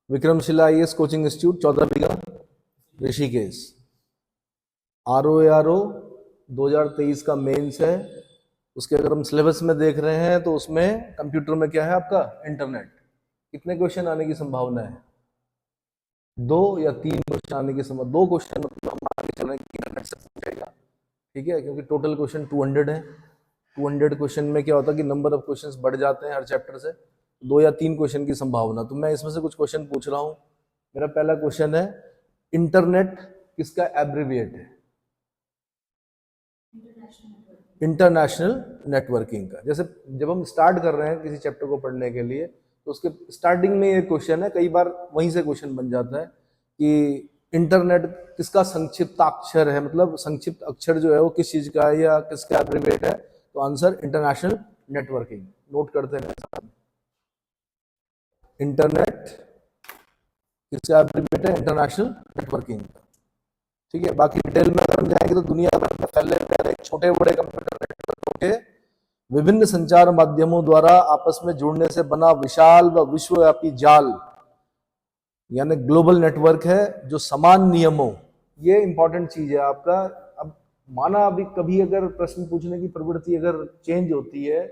Vikramshila IAS coaching institute 14 बीघा Rishikesh. ROARO 2023 का mains है। उसके अगर हम सिलेबस में देख रहे हैं तो उसमें कंप्यूटर में क्या है आपका इंटरनेट। कितने क्वेश्चन आने की संभावना है? 2 या 3 क्वेश्चन आने की संभावना। 2 क्वेश्चन मतलब हम आगे चल रहे हैं कि इंटरनेट से पूछेगा, ठीक है, क्योंकि टोटल क्वेश्चन 200 है। 200 क्वेश्चन में क्या होता है कि नंबर ऑफ क्वेश्चंस बढ़ जाते हैं हर चैप्टर से। 2 या 3 क्वेश्चन की संभावना। तो मैं इसमें से कुछ क्वेश्चन पूछ रहा हूं। मेरा पहला क्वेश्चन है, इंटरनेट किसका एब्रिविएट है? इंटरनेशनल नेटवर्किंग का। जैसे जब हम स्टार्ट कर रहे हैं किसी चैप्टर को पढ़ने के लिए तो उसके स्टार्टिंग में ये क्वेश्चन है, कई बार वहीं से क्वेश्चन बन जाता है कि इंटरनेट किसका संक्षिप्ताक्षर है, मतलब संक्षिप्त अक्षर जो है वो किस चीज का है या किसका एब्रिविएट है। तो आंसर इंटरनेशनल नेटवर्किंग। नोट करते हैं साथ में। इंटरनेट किसका एब्रिविएट है? इंटरनेशनल नेटवर्किंग का, ठीक है। बाकी डिटेल में अगर हम जाएंगे तो दुनिया भर में फैले हुए छोटे बड़े कंप्यूटर नेटवर्कों के विभिन्न संचार माध्यमों द्वारा आपस में जुड़ने से बना विशाल व विश्वव्यापी जाल यानी ग्लोबल नेटवर्क है जो समान नियमों, ये इंपॉर्टेंट चीज है आपका। अब माना अभी कभी अगर प्रश्न पूछने की प्रवृत्ति अगर चेंज होती है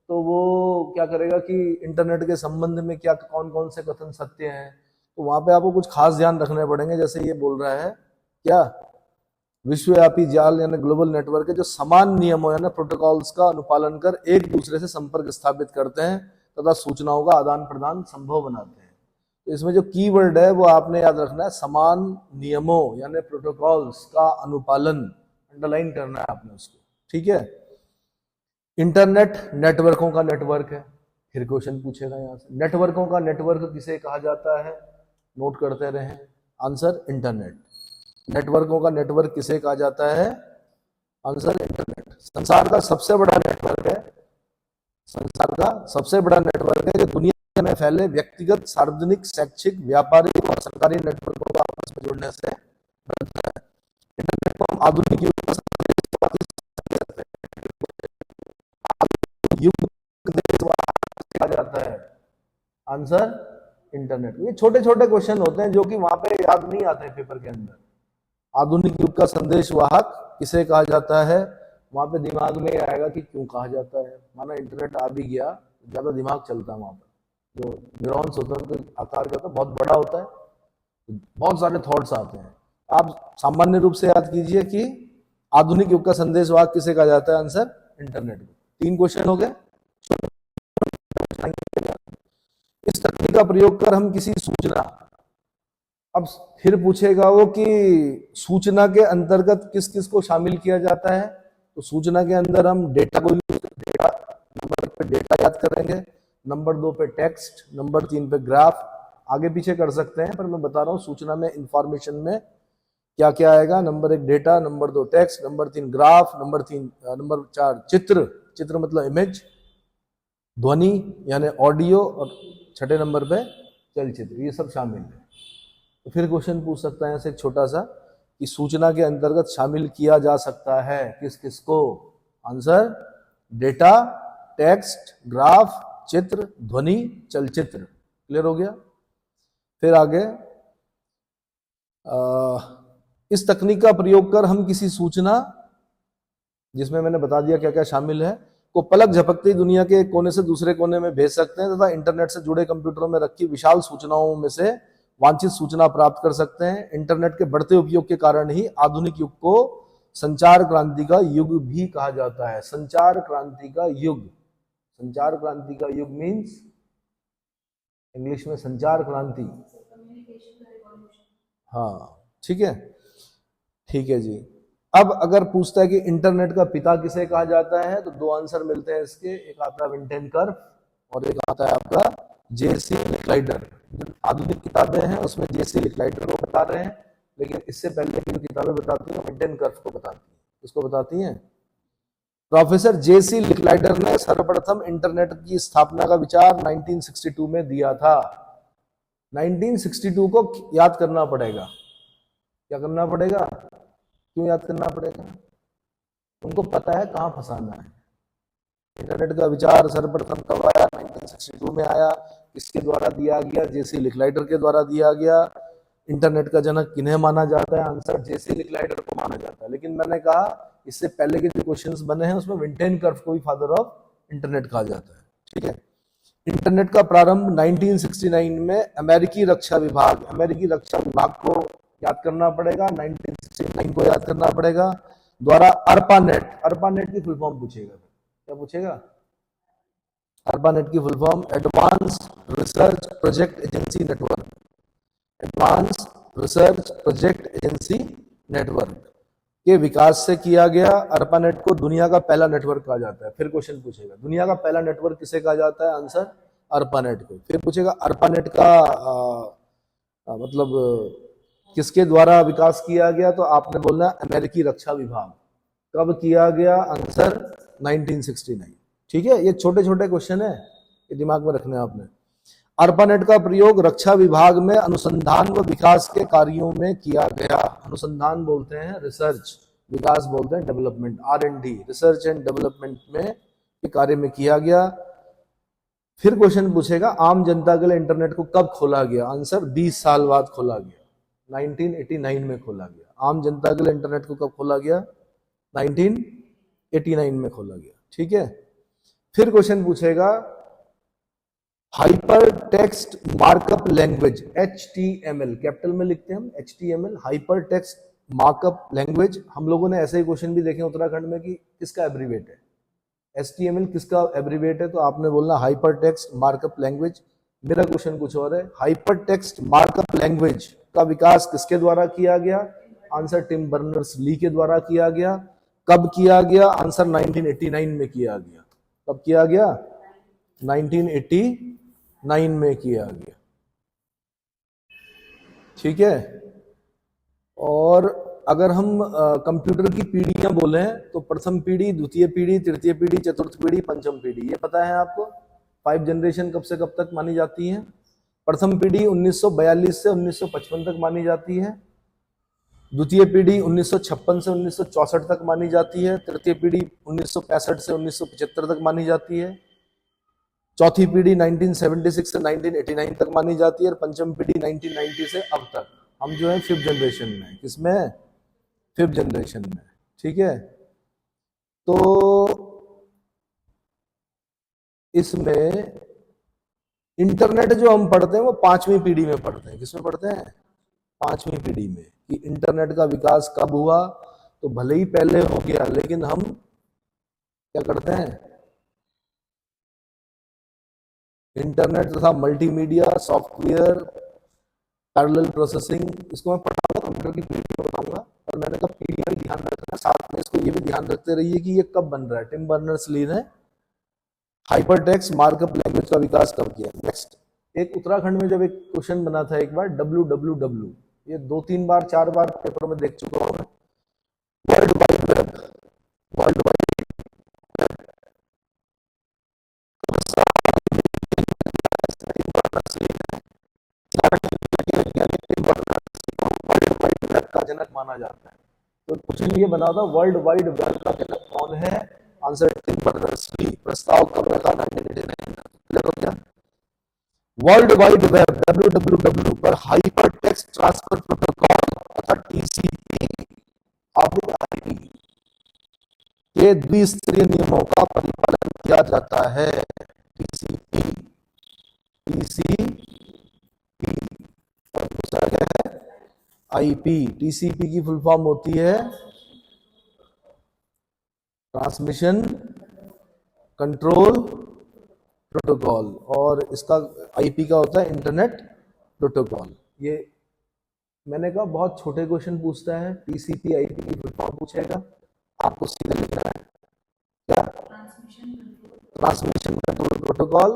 तो वो क्या करेगा कि इंटरनेट के संबंध में क्या कौन कौन से कथन सत्य हैं, तो वहां पे आपको कुछ खास ध्यान रखने पड़ेंगे। जैसे ये बोल रहा है क्या, विश्वव्यापी जाल यानी ग्लोबल नेटवर्क है जो समान नियमों यानी प्रोटोकॉल्स का अनुपालन कर एक दूसरे से संपर्क स्थापित करते हैं तथा सूचनाओं का आदान प्रदान संभव बनाते हैं। तो इसमें जो कीवर्ड है वो आपने याद रखना है, समान नियमों यानी प्रोटोकॉल्स का अनुपालन, अंडरलाइन करना है आपने उसको, ठीक है। इंटरनेट नेटवर्कों का नेटवर्क है। फिर क्वेश्चन पूछेगा यहां से, नेटवर्कों का नेटवर्क किसे कहा जाता है? नोट करते रहें। Answer internet. नेटवर्कों का नेटवर्क किसे कहा जाता है? Answer internet. संसार का सबसे बड़ा नेटवर्क है, संसार का सबसे बड़ा नेटवर्क है जो दुनिया में फैले व्यक्तिगत, सार्वजनिक, शैक्षिक, व्यापारिक और सरकारी नेटवर्कों को आपस में जोड़ने से बनता है। इंटरनेट को हम आधुनिक युग का युग कहा जाता है। Answer internet. ये छोटे छोटे क्वेश्चन होते हैं जो कि वहां पे याद नहीं आते पेपर के अंदर। आधुनिक युग का संदेश वाहक किसे कहा जाता है? वहां पे दिमाग में आएगा कि क्यों कहा जाता है। माना इंटरनेट आ भी गया, ज्यादा दिमाग चलता है वहां पर। जो न्यूरॉन्स होते हैं उनके आकार का तो बहुत बड़ा होता है, बहुत सारे थॉट्स आते हैं। आप सामान्य रूप से याद कीजिए कि आधुनिक युग का संदेश वाहक किसे कहा जाता है? आंसर इंटरनेट को। 3 क्वेश्चन हो गए। इस तकनीक का प्रयोग कर हम किसी सूचना, अब फिर पूछेगा वो कि सूचना के अंतर्गत किस किस को शामिल किया जाता है। तो सूचना के अंदर हम डेटा को डेटा नंबर 1 पे डेटा याद करेंगे, नंबर 2 पे टेक्स्ट, नंबर 3 पे ग्राफ। आगे पीछे कर सकते हैं पर मैं बता रहा हूँ सूचना में इंफॉर्मेशन में क्या क्या आएगा। Number 1 data, number 2 text, number 3 graph, number 4 चित्र, चित्र मतलब इमेज, ध्वनि यानी ऑडियो, और छठे नंबर पे चलचित्र। ये सब शामिल है। तो फिर क्वेश्चन पूछ सकता है ऐसे छोटा सा कि सूचना के अंतर्गत शामिल किया जा सकता है किस किस को? आंसर डेटा, टेक्स्ट, ग्राफ, चित्र, ध्वनि, चलचित्र। क्लियर हो गया। फिर आगे इस तकनीक का प्रयोग कर हम किसी सूचना, जिसमें मैंने बता दिया क्या क्या शामिल है, को पलक झपकते ही दुनिया के एक कोने से दूसरे कोने में भेज सकते हैं तथा इंटरनेट से जुड़े कंप्यूटरों में रखी विशाल सूचनाओं में से वांछित सूचना प्राप्त कर सकते हैं। इंटरनेट के बढ़ते उपयोग के कारण ही आधुनिक युग को संचार क्रांति का युग भी कहा जाता है। संचार क्रांति का युग, संचार क्रांति का युग मीन्स इंग्लिश में संचार क्रांति, हाँ ठीक है, ठीक है जी। अब अगर पूछता है कि इंटरनेट का पिता किसे कहा जाता है तो 2 आंसर मिलते हैं इसके। एक आता है विंटेन कर्व और एक आता है आपका जेसी लिकलाइडर। जो आधुनिक किताबें हैं उसमें जेसी लिकलाइडर को बता रहे हैं, लेकिन इससे पहले की जो किताबें बताती हैं विंटेन कर्व को बताती हैं। किसको बताती हैं? प्रोफेसर जेसी लिकलाइडर ने सर्वप्रथम इंटरनेट की स्थापना का विचार 1962 में दिया था। 1962 को याद करना पड़ेगा। क्या करना पड़ेगा? क्यों याद करना पड़ेगा? उनको पता है कहां फंसाना है। इंटरनेट का विचार सर्वप्रथम कब आया? 1962 में आया। किसके द्वारा दिया गया? जेसी लिकलाइटर के द्वारा दिया गया। इंटरनेट का जनक किन्हें माना जाता है? आंसर जेसी लिकलाइटर को माना जाता है। लेकिन मैंने कहा इससे पहले के जो क्वेश्चंस बने हैं उसमें विंटेन कर्व को भी फादर ऑफ इंटरनेट कहा जाता है। ठीक है। इंटरनेट का प्रारंभ 1969 में अमेरिकी रक्षा विभाग को याद करना पड़ेगा, 1969 को याद करना पड़ेगा, द्वारा अर्पानेट की फुल फॉर्म पूछेगा। क्या पूछेगा? अर्पानेट की full form advance research project agency network. Advance research project agency network के विकास से किया गया। अर्पानेट को दुनिया का पहला नेटवर्क कहा जाता है। फिर क्वेश्चन पूछेगा दुनिया का पहला नेटवर्क किसे कहा जाता है? आंसर अर्पानेट को। फिर पूछेगा अर्पानेट का मतलब किसके द्वारा विकास किया गया? तो आपने बोलना अमेरिकी रक्षा विभाग। कब किया गया? आंसर 1969। ठीक है। ये छोटे छोटे क्वेश्चन है, ये दिमाग में रखना है आपने। अर्पानेट का प्रयोग रक्षा विभाग में अनुसंधान व विकास के कार्यों में किया गया। अनुसंधान बोलते हैं रिसर्च, विकास बोलते हैं development, R&D, research and development में के कार्य में किया गया। फिर क्वेश्चन पूछेगा आम जनता के लिए इंटरनेट को कब खोला गया? आंसर 20 साल बाद खोला गया, 1989 में खोला गया। आम जनता के लिए इंटरनेट को कब खोला गया? 1989 में खोला गया। ठीक है। फिर क्वेश्चन पूछेगा hyper text markup language, HTML, capital में लिखते हैं हम HTML, hyper text markup language. हम लोगों ने ऐसे ही क्वेश्चन भी देखे उत्तराखंड में कि किसका एब्रीवेट है? HTML किसका एब्रीवेट है? तो आपने बोलना हाइपर टेक्स्ट मार्कअप लैंग्वेज। मेरा क्वेश्चन कुछ और है, हाइपर टेक्स्ट मार्कअप लैंग्वेज का विकास किसके द्वारा किया गया? आंसर टिम बर्नर्स ली के द्वारा किया गया। कब किया गया? आंसर 1989 में किया गया। कब किया गया? 1989 में किया गया। ठीक है। और अगर हम कंप्यूटर की पीढ़ियां बोलें तो प्रथम पीढ़ी, द्वितीय पीढ़ी, तृतीय पीढ़ी, चतुर्थ पीढ़ी, पंचम पीढ़ी, ये पता है आपको? 5 जनरेशन कब से कब तक मानी जाती है? प्रथम पीढ़ी 1942 से 1955 तक मानी जाती है। द्वितीय पीढ़ी 1956 से 1964 तक मानी जाती है। तृतीय पीढ़ी 1965 से 1975 तक मानी जाती है। चौथी पीढ़ी 1976 से 1989 तक मानी जाती है। और पंचम पीढ़ी 1990 से अब तक। हम जो है 5th जनरेशन में। किसमें? 5th जनरेशन में। ठीक है। तो इसमें इंटरनेट जो हम पढ़ते हैं वो 5वीं पीढ़ी में पढ़ते हैं। किसमें पढ़ते हैं? 5वीं पीढ़ी में। कि इंटरनेट का विकास कब हुआ? तो भले ही पहले हो गया, लेकिन हम क्या करते हैं? इंटरनेट तथा मल्टीमीडिया सॉफ्टवेयर पैरेलल प्रोसेसिंग, इसको मैं पढ़ाऊंगा, कंप्यूटर की पीढ़ी में बताऊंगा। और मैंने कहा पीढ़ी में ध्यान रखना, साथ में इसको ये भी ध्यान रखते रहिए कि ये कब बन रहा है। टिम बर्नर्स-ली ने हाइपरटेक्स्ट मार्कअप लैंग्वेज का विकास कब किया? नेक्स्ट, एक उत्तराखंड में जब एक क्वेश्चन बना था एक बार, WWW, ये 2-3 बार 4 बार पेपर में देख चुका हूं मैं। World wide web, world wide का जनक माना जाता है। तो क्वेश्चन ये बना था वर्ल्ड वाइड वेब का जनक कौन है? Answer Tim Berners-Lee. प्रस्ताव कब रखा? 1989 में। क्लियर हो गया? वर्ल्ड वाइड वेब WWW पर हाइपर टेक्स्ट ट्रांसफर प्रोटोकॉल अर्थात TCP IP के द्विस्तरीय नियमों का परिपालन किया जाता है। TCP और दूसरा क्या है? IP। TCP की फुल फॉर्म होती है ट्रांसमिशन कंट्रोल प्रोटोकॉल, और इसका IP का होता है इंटरनेट प्रोटोकॉल। ये मैंने कहा बहुत छोटे क्वेश्चन पूछता है। TCP IP की फुल फॉर्म पूछेगा, आपको सीधे लिखना है क्या? Transmission control protocol,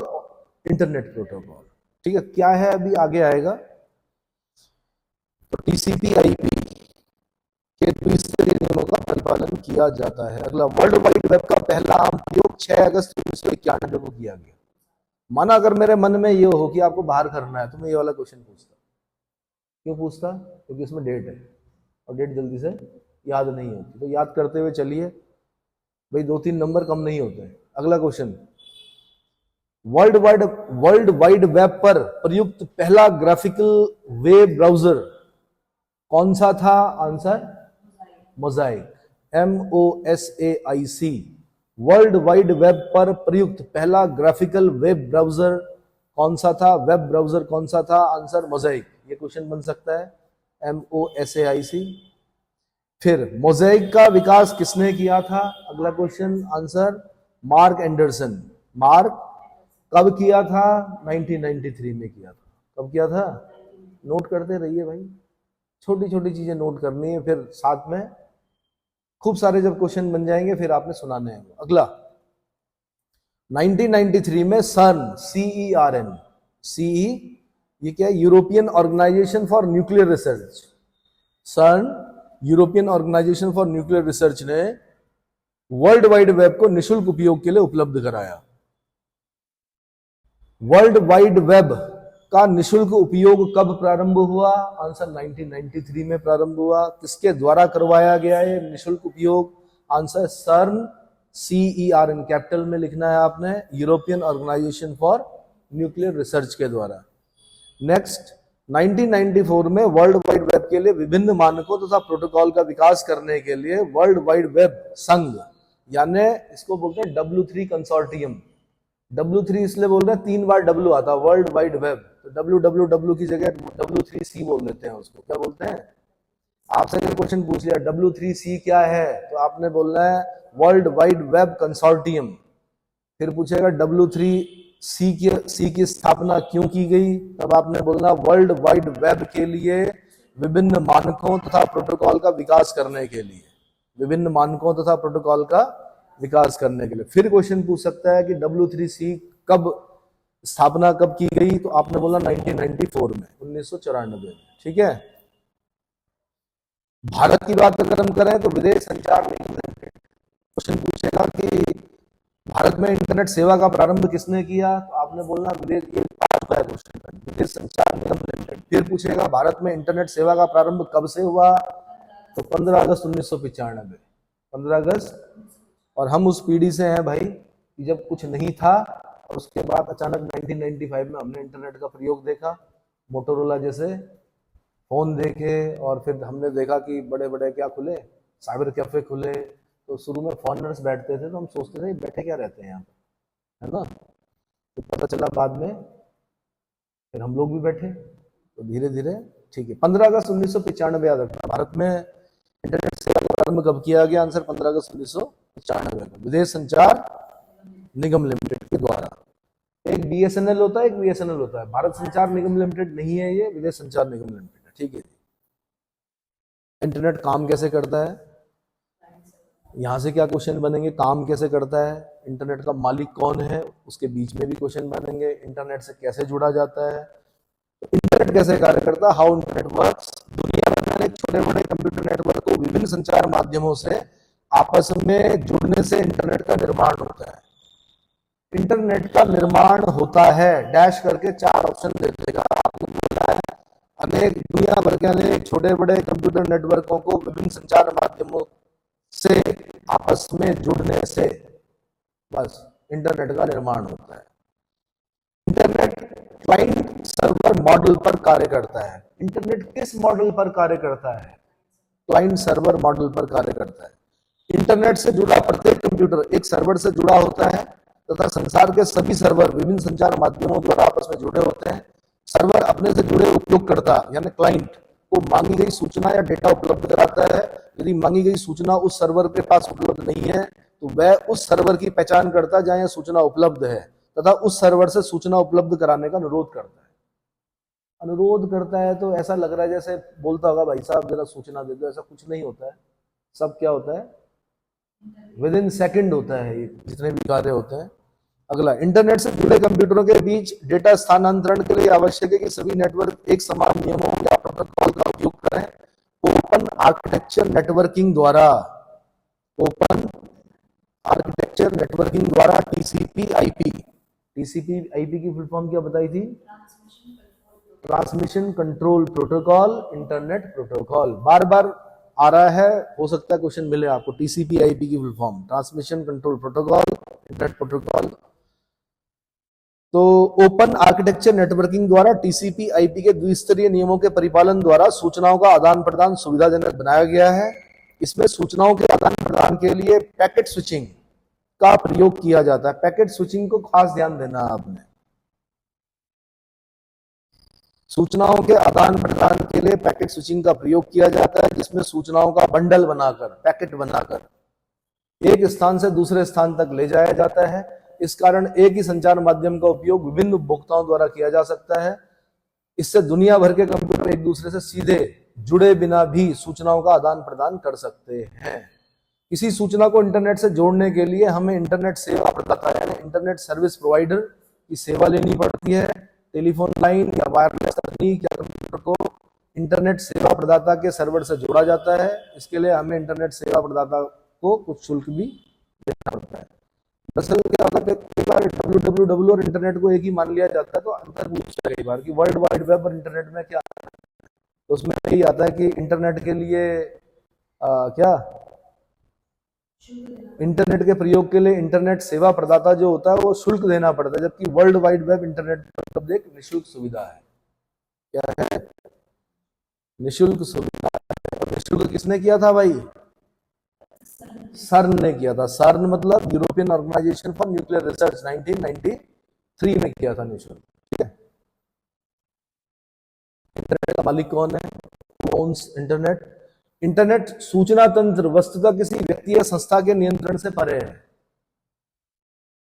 internet protocol. ठीक है। क्या है अभी आगे आएगा। तो TCP IP के द्विस्तरीय नियमों का परिपालन किया जाता है। अगला, वर्ल्ड वाइड वेब का पहला आम प्रयोग 6 अगस्त 1991 को किया गया। माना अगर मेरे मन में ये हो कि आपको बाहर करना है तो मैं ये वाला क्वेश्चन पूछता। क्यों पूछता? क्योंकि इसमें डेट है और डेट जल्दी से याद नहीं होती। तो याद करते हुए चलिए भाई, 2-3 नंबर कम नहीं होते हैं। अगला क्वेश्चन, वर्ल्ड वाइड वेब पर प्रयुक्त पहला ग्राफिकल वेब ब्राउजर कौन सा था? Answer Mosaic, MOSAIC। World wide web पर प्रयुक्त पहला ग्राफिकल वेब ब्राउजर कौन सा था? वेब ब्राउजर कौन सा था? Answer Mosaic. ये क्वेश्चन बन सकता है, MOSAIC। फिर मोजाइक का विकास किसने किया था? अगला question, answer mark Anderson. Mark कब किया था? 1993 में किया था। कब किया था? नोट करते रहिए भाई, छोटी छोटी चीजें नोट करनी है, फिर साथ में खूब सारे जब क्वेश्चन बन जाएंगे फिर आपने सुनाने हैं। अगला 1993 में सर्न, CERN, CE ये क्या है? European organisation for nuclear Research. CERN, European organisation for nuclear Research ने वर्ल्ड वाइड वेब को निशुल्क उपयोग के लिए उपलब्ध कराया। वर्ल्ड वाइड वेब का निशुल्क उपयोग कब प्रारंभ हुआ? आंसर 1993 में प्रारंभ हुआ। किसके द्वारा करवाया गया है निशुल्क उपयोग? आंसर सर्न, CERN, कैपिटल में लिखना है आपने, European organisation for nuclear research के द्वारा। नेक्स्ट 1994 में वर्ल्ड वाइड वेब के लिए विभिन्न मानकों तथा प्रोटोकॉल का विकास करने के लिए वर्ल्ड वाइड वेब संघ, यानी इसको बोलते हैं W3 कंसोर्टियम। W3 इसलिए बोल रहे हैं, 3 बार W आता, वर्ल्ड वाइड वेब, तो WWW की जगह W3C बोल देते हैं उसको। क्या बोलते हैं? आपसे क्वेश्चन पूछ लिया W3C क्या है, तो आपने बोलना है वर्ल्ड वाइड वेब कंसोर्टियम। फिर पूछेगा W3C की स्थापना क्यों की गई, तब आपने बोलना वर्ल्ड वाइड वेब के लिए विभिन्न मानकों तथा प्रोटोकॉल का विकास करने के लिए, विभिन्न मानकों तथा प्रोटोकॉल का विकास करने के लिए। फिर क्वेश्चन पूछ सकता है कि W3C कब स्थापना कब की गई, तो आपने बोला 1994 में, 1994 में। ठीक है। भारत की बात अगर हम करें तो विदेश संचार निगम लिमिटेड। क्वेश्चन पूछेगा कि भारत में इंटरनेट सेवा का प्रारंभ किसने किया, तो आपने बोलना विदेश, ये 5वां क्वेश्चन, विदेश संचार निगम लिमिटेड। फिर पूछेगा भारत में इंटरनेट सेवा का प्रारंभ कब से हुआ, तो 15 अगस्त 1995, 15 अगस्त। और हम उस पीढ़ी से हैं भाई कि जब कुछ नहीं था और उसके बाद अचानक 1995 में हमने इंटरनेट का प्रयोग देखा, मोटोरोला जैसे फोन देखे, और फिर हमने देखा कि बड़े बड़े क्या खुले, साइबर कैफे खुले। तो शुरू में फॉरेनर्स बैठते थे तो हम सोचते थे बैठे क्या रहते हैं यहाँ पे, है ना। तो पता चला बाद में, फिर हम लोग भी बैठे, तो धीरे धीरे ठीक है। 15 अगस्त 1995 याद रखना। भारत में इंटरनेट सेवा का प्रारंभ कब किया गया? आंसर 15 अगस्त 1995 में विदेश संचार निगम लिमिटेड के द्वारा। एक BSNL होता है, एक VSNL होता है, भारत संचार निगम लिमिटेड नहीं है, ये विदेश संचार निगम लिमिटेड है। ठीक है जी। इंटरनेट काम कैसे करता है, यहां से क्या क्वेश्चन बनेंगे, काम कैसे करता है, इंटरनेट का मालिक कौन है, उसके बीच में भी क्वेश्चन बनेंगे, इंटरनेट से कैसे जुड़ा जाता है, तो इंटरनेट कैसे कार्य करता है, हाउ इंटरनेट वर्क्स। दुनिया भर में छोटे बड़े कंप्यूटर नेटवर्क को विभिन्न संचार माध्यमों से आपस में जुड़ने से इंटरनेट का निर्माण होता है। इंटरनेट का निर्माण होता है, डैश करके 4 ऑप्शन दे देगा। आपने बोला है अनेक दुनिया भर के अनेक छोटे बड़े कंप्यूटर नेटवर्कों को विभिन्न संचार माध्यमों से आपस में जुड़ने से बस इंटरनेट का निर्माण होता है। इंटरनेट क्लाइंट सर्वर मॉडल पर कार्य करता है। इंटरनेट किस मॉडल पर कार्य करता है? क्लाइंट सर्वर मॉडल पर कार्य करता है। इंटरनेट से जुड़ा प्रत्येक कंप्यूटर एक सर्वर से जुड़ा होता है तथा संसार के सभी सर्वर विभिन्न संचार माध्यमों द्वारा आपस में जुड़े होते हैं। सर्वर अपने से जुड़े उपयोगकर्ता यानी क्लाइंट को मांगी गई सूचना या डेटा उपलब्ध कराता है। यदि मांगी गई सूचना उस सर्वर के पास उपलब्ध नहीं है तो वह उस सर्वर की पहचान करता जहां यह सूचना उपलब्ध है तथा उस सर्वर से सूचना उपलब्ध कराने का अनुरोध करता है। अनुरोध करता है तो ऐसा लग रहा है जैसे बोलता होगा भाई साहब जरा सूचना दे दो, ऐसा कुछ नहीं होता है। सब क्या होता है, विद इन सेकेंड होता है, जितने भी कार्य होते हैं। अगला, इंटरनेट से जुड़े कंप्यूटरों के बीच डेटा स्थानांतरण के लिए आवश्यक है कि सभी नेटवर्क एक समान नियमों या प्रोटोकॉल का उपयोग करें। ओपन आर्किटेक्चर नेटवर्किंग द्वारा, ओपन आर्किटेक्चर नेटवर्किंग द्वारा TCP/IP की फुल फॉर्म क्या बताई थी? Transmission control protocol, internet protocol. बार बार आ रहा है, हो सकता है क्वेश्चन मिले आपको। TCP/IP की full form transmission control protocol, internet protocol. तो ओपन आर्किटेक्चर नेटवर्किंग द्वारा टीसीपी आईपी के द्विस्तरीय नियमों के परिपालन द्वारा सूचनाओं का आदान प्रदान सुविधाजनक बनाया गया है। इसमें सूचनाओं के आदान प्रदान के लिए पैकेट स्विचिंग का प्रयोग किया जाता है। पैकेट स्विचिंग को खास ध्यान देना आपने। सूचनाओं के आदान प्रदान के लिए पैकेट स्विचिंग का प्रयोग किया जाता है, जिसमें सूचनाओं का बंडल बनाकर, पैकेट बनाकर एक स्थान से दूसरे स्थान तक ले जाया जाता है। इस कारण एक ही संचार माध्यम का उपयोग विभिन्न उपभोक्ताओं द्वारा किया जा सकता है। इससे दुनिया भर के कंप्यूटर एक दूसरे से सीधे जुड़े बिना भी सूचनाओं का आदान प्रदान कर सकते हैं। किसी सूचना को इंटरनेट से जोड़ने के लिए हमें इंटरनेट सेवा प्रदाता यानी इंटरनेट सर्विस प्रोवाइडर की सेवा लेनी पड़ती है। टेलीफोन लाइन या वायरलेस तकनीक या कंप्यूटर को इंटरनेट सेवा प्रदाता के सर्वर से जोड़ा जाता है। इसके लिए हमें इंटरनेट सेवा प्रदाता को कुछ शुल्क भी देना पड़ता है। दरअसल क्या होता है, कई बार www और इंटरनेट को एक ही मान लिया जाता है, तो अंतर पूछता है कई बार कि वर्ल्ड वाइड वेब और इंटरनेट में क्या है। तो उसमें यही आता है कि इंटरनेट के लिए क्या इंटरनेट के प्रयोग के लिए इंटरनेट सेवा प्रदाता जो होता है वो शुल्क देना पड़ता है, जबकि वर्ल्ड वाइड वेब इंटरनेट पर एक निःशुल्क सुविधा है। क्या है? निःशुल्क सुविधा है। और निःशुल्क किसने किया था भाई? सर्न ने किया था। सर्न मतलब European organisation for nuclear research, 1993 में किया था निःशुल्क। ठीक है। इंटरनेट का मालिक कौन है? Ons internet. इंटरनेट सूचना तंत्र वस्तुतः किसी व्यक्ति या संस्था के नियंत्रण से परे है।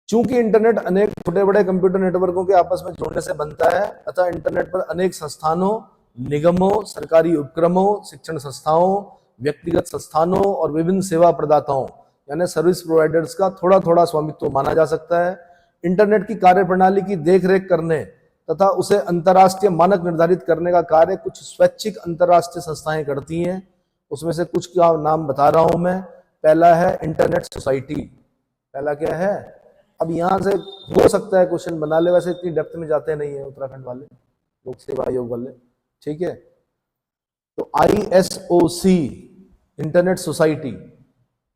चूंकि इंटरनेट अनेक छोटे बड़े कंप्यूटर नेटवर्कों के आपस में जोड़ने से बनता है, अतः इंटरनेट पर अनेक संस्थानों, निगमों, सरकारी उपक्रमों, शिक्षण संस्थाओं, व्यक्तिगत संस्थानों और विभिन्न सेवा प्रदाताओं यानी सर्विस प्रोवाइडर्स का थोड़ा थोड़ा स्वामित्व माना जा सकता है। इंटरनेट की कार्यप्रणाली की देखरेख करने तथा उसे अंतर्राष्ट्रीय मानक निर्धारित करने का कार्य कुछ स्वैच्छिक अंतर्राष्ट्रीय संस्थाएं करती हैं। उसमें से कुछ का नाम बता रहा हूं मैं। पहला है इंटरनेट सोसाइटी। पहला क्या है? अब यहां से हो सकता है क्वेश्चन बना ले, वैसे इतनी डेप्थ में जाते नहीं है उत्तराखंड वाले, लोक सेवा आयोग वाले। ठीक है। तो ISOC internet society,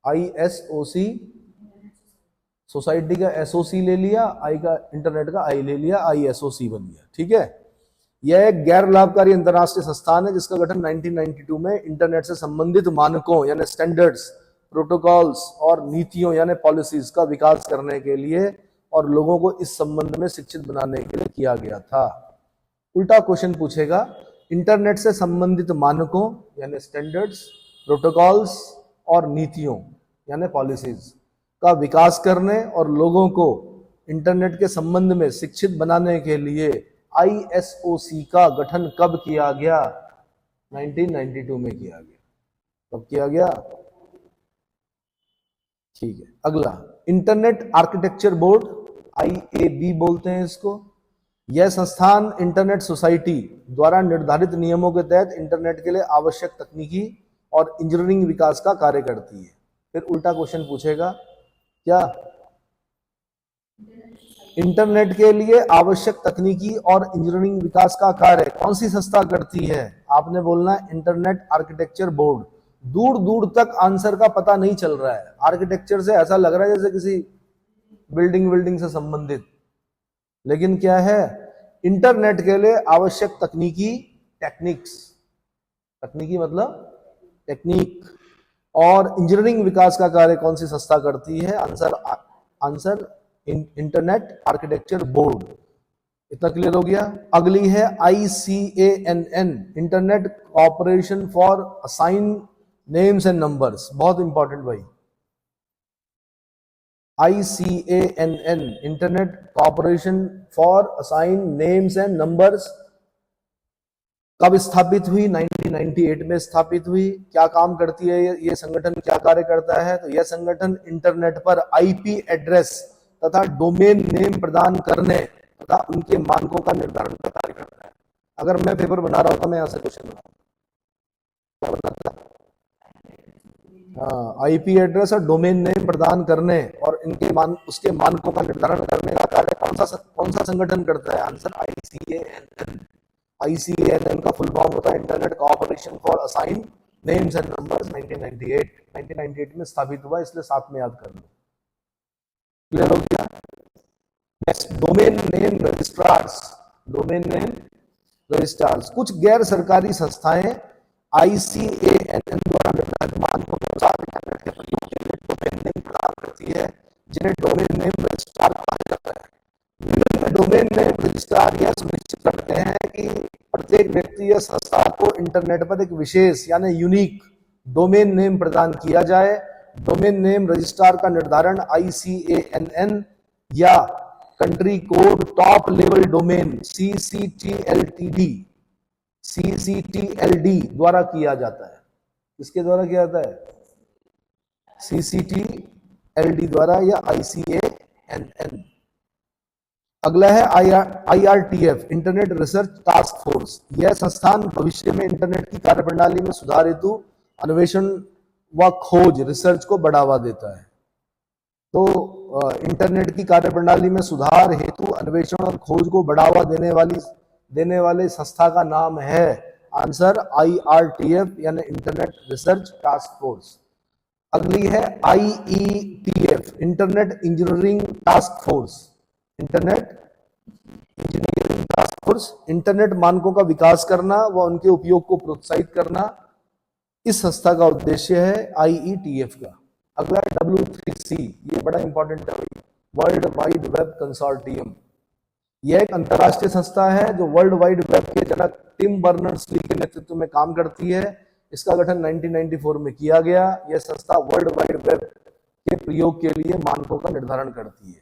ISOC society का SOC ले लिया, आई का इंटरनेट का आई ले लिया, ISOC बन गया। ठीक है। यह एक गैर लाभकारी अंतरराष्ट्रीय संस्थान है जिसका गठन 1992 में इंटरनेट से संबंधित मानकों यानी स्टैंडर्ड्स, प्रोटोकॉल्स और नीतियों यानी पॉलिसीज का विकास करने के लिए और लोगों को इस संबंध में शिक्षित बनाने के लिए किया गया था। उल्टा क्वेश्चन पूछेगा, इंटरनेट से संबंधित मानकों यानी स्टैंडर्ड्स, प्रोटोकॉल्स और नीतियों यानी पॉलिसीज का विकास करने और लोगों को इंटरनेट के संबंध में शिक्षित बनाने के लिए ISOC का गठन कब किया गया? 1992 में किया गया। कब किया गया? ठीक है। अगला इंटरनेट आर्किटेक्चर बोर्ड, IAB बोलते हैं इसको। यह संस्थान इंटरनेट सोसाइटी द्वारा निर्धारित नियमों के तहत इंटरनेट के लिए आवश्यक तकनीकी और इंजीनियरिंग विकास का कार्य करती है। फिर उल्टा क्वेश्चन पूछेगा, क्या इंटरनेट के लिए आवश्यक तकनीकी और इंजीनियरिंग विकास का कार्य कौन सी संस्था करती है? आपने बोलना है इंटरनेट आर्किटेक्चर बोर्ड। दूर दूर तक आंसर का पता नहीं चल रहा है। आर्किटेक्चर से ऐसा लग रहा है जैसे किसी बिल्डिंग से संबंधित, लेकिन क्या है? इंटरनेट के लिए आवश्यक तकनीकी, टेक्निक्स, तकनीकी मतलब टेक्निक और इंजीनियरिंग विकास का कार्य कौन सी संस्था करती है? Answer internet architecture board. इतना क्लियर हो गया। अगली है ICANN, internet corporation for assign names and numbers. बहुत इंपॉर्टेंट भाई। ICANN internet corporation for assign names and numbers कब स्थापित हुई? 1998 में स्थापित हुई। क्या काम करती है ये संगठन, क्या कार्य करता है? तो यह संगठन इंटरनेट पर IP एड्रेस तथा डोमेन नेम प्रदान करने तथा उनके मानकों का निर्धारण का कार्य करता है। अगर मैं पेपर बना रहा होता मैं यहां से क्वेश्चन बनाता। IP एड्रेस और डोमेन नेम प्रदान करने और इनके उसके मानकों का निर्धारण करने का कार्य कौन सा संगठन करता है? Answer ICANN। ICANN का फुल फॉर्म होता है internet corporation for assign names and numbers. 1998 में स्थापित हुआ, इसलिए साथ में याद कर लो। क्लियर हो गया? Domain name registrars, domain name registrars कुछ गैर सरकारी संस्थाएं ICANN द्वारा निर्धारित मानकों के अनुसार इंटरनेट के प्रयोग के लिए डोमेन नेम प्रदान करती है, जिन्हें डोमेन नेम रजिस्ट्रार कहा जाता है। विभिन्न डोमेन नेम रजिस्ट्रार यह सुनिश्चित करते हैं कि प्रत्येक व्यक्ति या संस्था को इंटरनेट पर एक विशेष यानी यूनिक डोमेन नेम प्रदान किया जाए। डोमेन नेम रजिस्ट्रार का निर्धारण ICANN या country code top level domain CCTLD द्वारा किया जाता है। किसके द्वारा किया जाता है? CCTLD द्वारा या ICANN। अगला है IRTF, internet research task force. यह संस्थान भविष्य में इंटरनेट की कार्यप्रणाली में सुधार हेतु अन्वेषण व खोज रिसर्च को बढ़ावा देता है। तो इंटरनेट की कार्यप्रणाली में सुधार हेतु अन्वेषण और खोज को बढ़ावा देने वाले संस्था का नाम है आंसर IRTF यानी इंटरनेट रिसर्च टास्क फोर्स। अगली है IETF, internet engineering task force. Internet engineering task force internet मानकों का विकास करना व उनके उपयोग को प्रोत्साहित करना इस संस्था का उद्देश्य है IETF का। अगला है W3C, ये बड़ा इंपॉर्टेंट है, वर्ल्ड वाइड वेब कंसोर्टियम। यह एक अंतरराष्ट्रीय संस्था है जो वर्ल्ड वाइड वेब के जनक टिम बर्नर्स-ली के नेतृत्व में काम करती है। इसका गठन 1994 में किया गया। यह संस्था वर्ल्ड वाइड वेब के प्रयोग के लिए मानकों का निर्धारण करती है।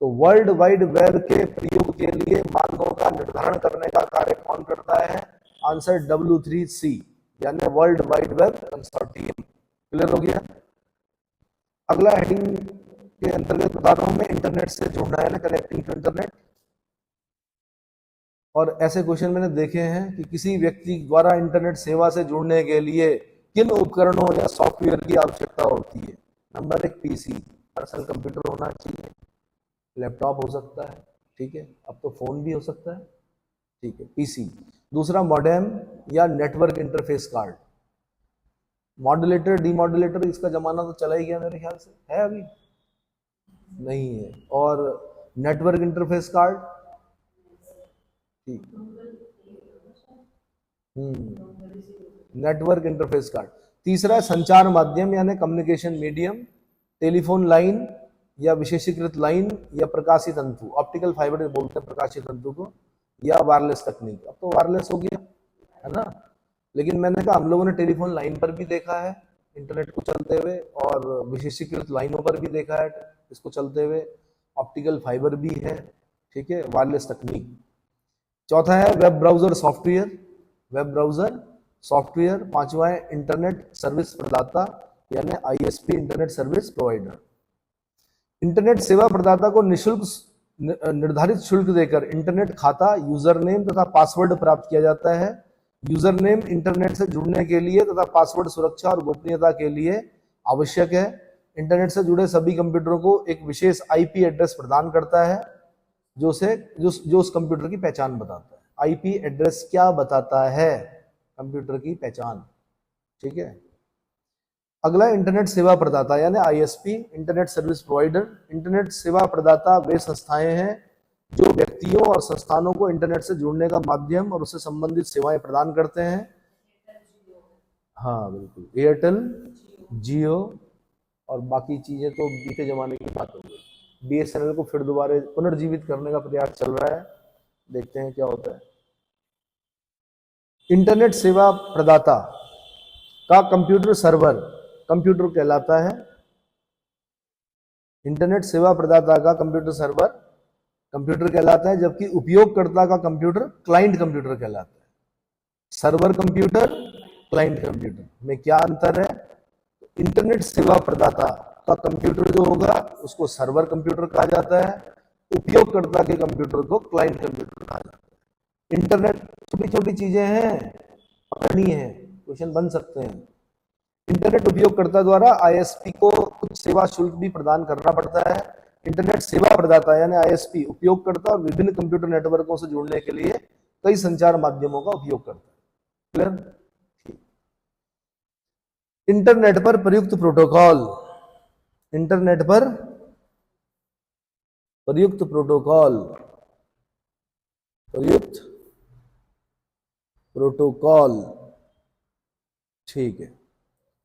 तो वर्ल्ड वाइड वेब के प्रयोग के लिए मानकों का निर्धारण करने का कार्य कौन करता है? आंसर W3C यानी world wide web consortium. Clear हो गया? अगला हेडिंग के अंतर्गत बता रहा हूं मैं, इंटरनेट से जुड़ना है ना, कनेक्टिंग टू इंटरनेट। और ऐसे क्वेश्चन मैंने देखे हैं कि किसी व्यक्ति द्वारा इंटरनेट सेवा से जुड़ने के लिए किन उपकरणों या सॉफ्टवेयर की आवश्यकता होती है? नंबर 1 PC, पर्सनल कंप्यूटर होना चाहिए, लैपटॉप हो सकता है, ठीक है, अब तो फोन भी हो सकता है, ठीक है, PC। दूसरा मॉडेम या network interface card. Modulator demodulator इसका जमाना तो चला ही गया मेरे ख्याल से, है अभी नहीं है। और नेटवर्क इंटरफेस कार्ड, ठीक, नेटवर्क इंटरफेस कार्ड। तीसरा संचार माध्यम यानी कम्युनिकेशन मीडियम, टेलीफोन लाइन या विशेषीकृत लाइन या प्रकाशीय तंतु, ऑप्टिकल फाइबर बोलते हैं प्रकाशीय तंतु को, या वायरलेस तकनीक। अब तो वायरलेस हो गया है ना, लेकिन मैंने कहा हम लोगों ने टेलीफोन लाइन पर भी देखा है इंटरनेट को चलते हुए, और विशेषीकृत लाइनों पर भी देखा है इसको चलते हुए, ऑप्टिकल फाइबर भी है, ठीक है, वायरलेस तकनीक। चौथा है web browser software, web browser software. पांचवा है इंटरनेट सर्विस प्रदाता यानी ISP, internet service provider. Internet सेवा प्रदाता को निःशुल्क निर्धारित शुल्क देकर इंटरनेट खाता, यूजर नेम तथा पासवर्ड प्राप्त किया जाता है। यूजर नेम इंटरनेट से जुड़ने के लिए तथा पासवर्ड सुरक्षा और गोपनीयता के लिए आवश्यक है। इंटरनेट से जुड़े सभी कंप्यूटरों को एक विशेष IP एड्रेस प्रदान करता है जो उस कंप्यूटर की पहचान बताता है। IP एड्रेस क्या बताता है? कंप्यूटर की पहचान, ठीक है। अगला इंटरनेट सेवा प्रदाता यानी ISP, internet service provider. Internet सेवा प्रदाता वे संस्थाएं हैं जो व्यक्तियों और संस्थानों को इंटरनेट से जुड़ने का माध्यम और उससे संबंधित सेवाएं प्रदान करते हैं। हाँ बिल्कुल, एयरटेल, जियो और बाकी चीजें तो बीते जमाने की बात हो गई। BSNL को फिर दोबारा पुनर्जीवित करने का प्रयास चल रहा है, देखते हैं क्या होता है। इंटरनेट सेवा प्रदाता का कंप्यूटर सर्वर कंप्यूटर कहलाता है। इंटरनेट सेवा प्रदाता का कंप्यूटर सर्वर कंप्यूटर कहलाता है, जबकि उपयोगकर्ता का कंप्यूटर क्लाइंट कंप्यूटर कहलाता है। सर्वर कंप्यूटर, क्लाइंट कंप्यूटर में क्या अंतर है? इंटरनेट सेवा प्रदाता का कंप्यूटर जो होगा उसको सर्वर कंप्यूटर कहा जाता है, उपयोगकर्ता के कंप्यूटर को क्लाइंट कंप्यूटर कहा जाता है। इंटरनेट छोटी छोटी चीजें हैं, पकड़नी है, क्वेश्चन बन सकते हैं। इंटरनेट उपयोगकर्ता द्वारा ISP को कुछ सेवा शुल्क भी प्रदान करना पड़ता है। इंटरनेट सेवा प्रदाता यानी ISP उपयोगकर्ता और विभिन्न कंप्यूटर नेटवर्कों से जुड़ने के लिए कई संचार माध्यमों का उपयोग करता है। क्लियर? इंटरनेट पर प्रयुक्त प्रोटोकॉल, इंटरनेट पर प्रयुक्त प्रोटोकॉल, प्रयुक्त प्रोटोकॉल, ठीक है।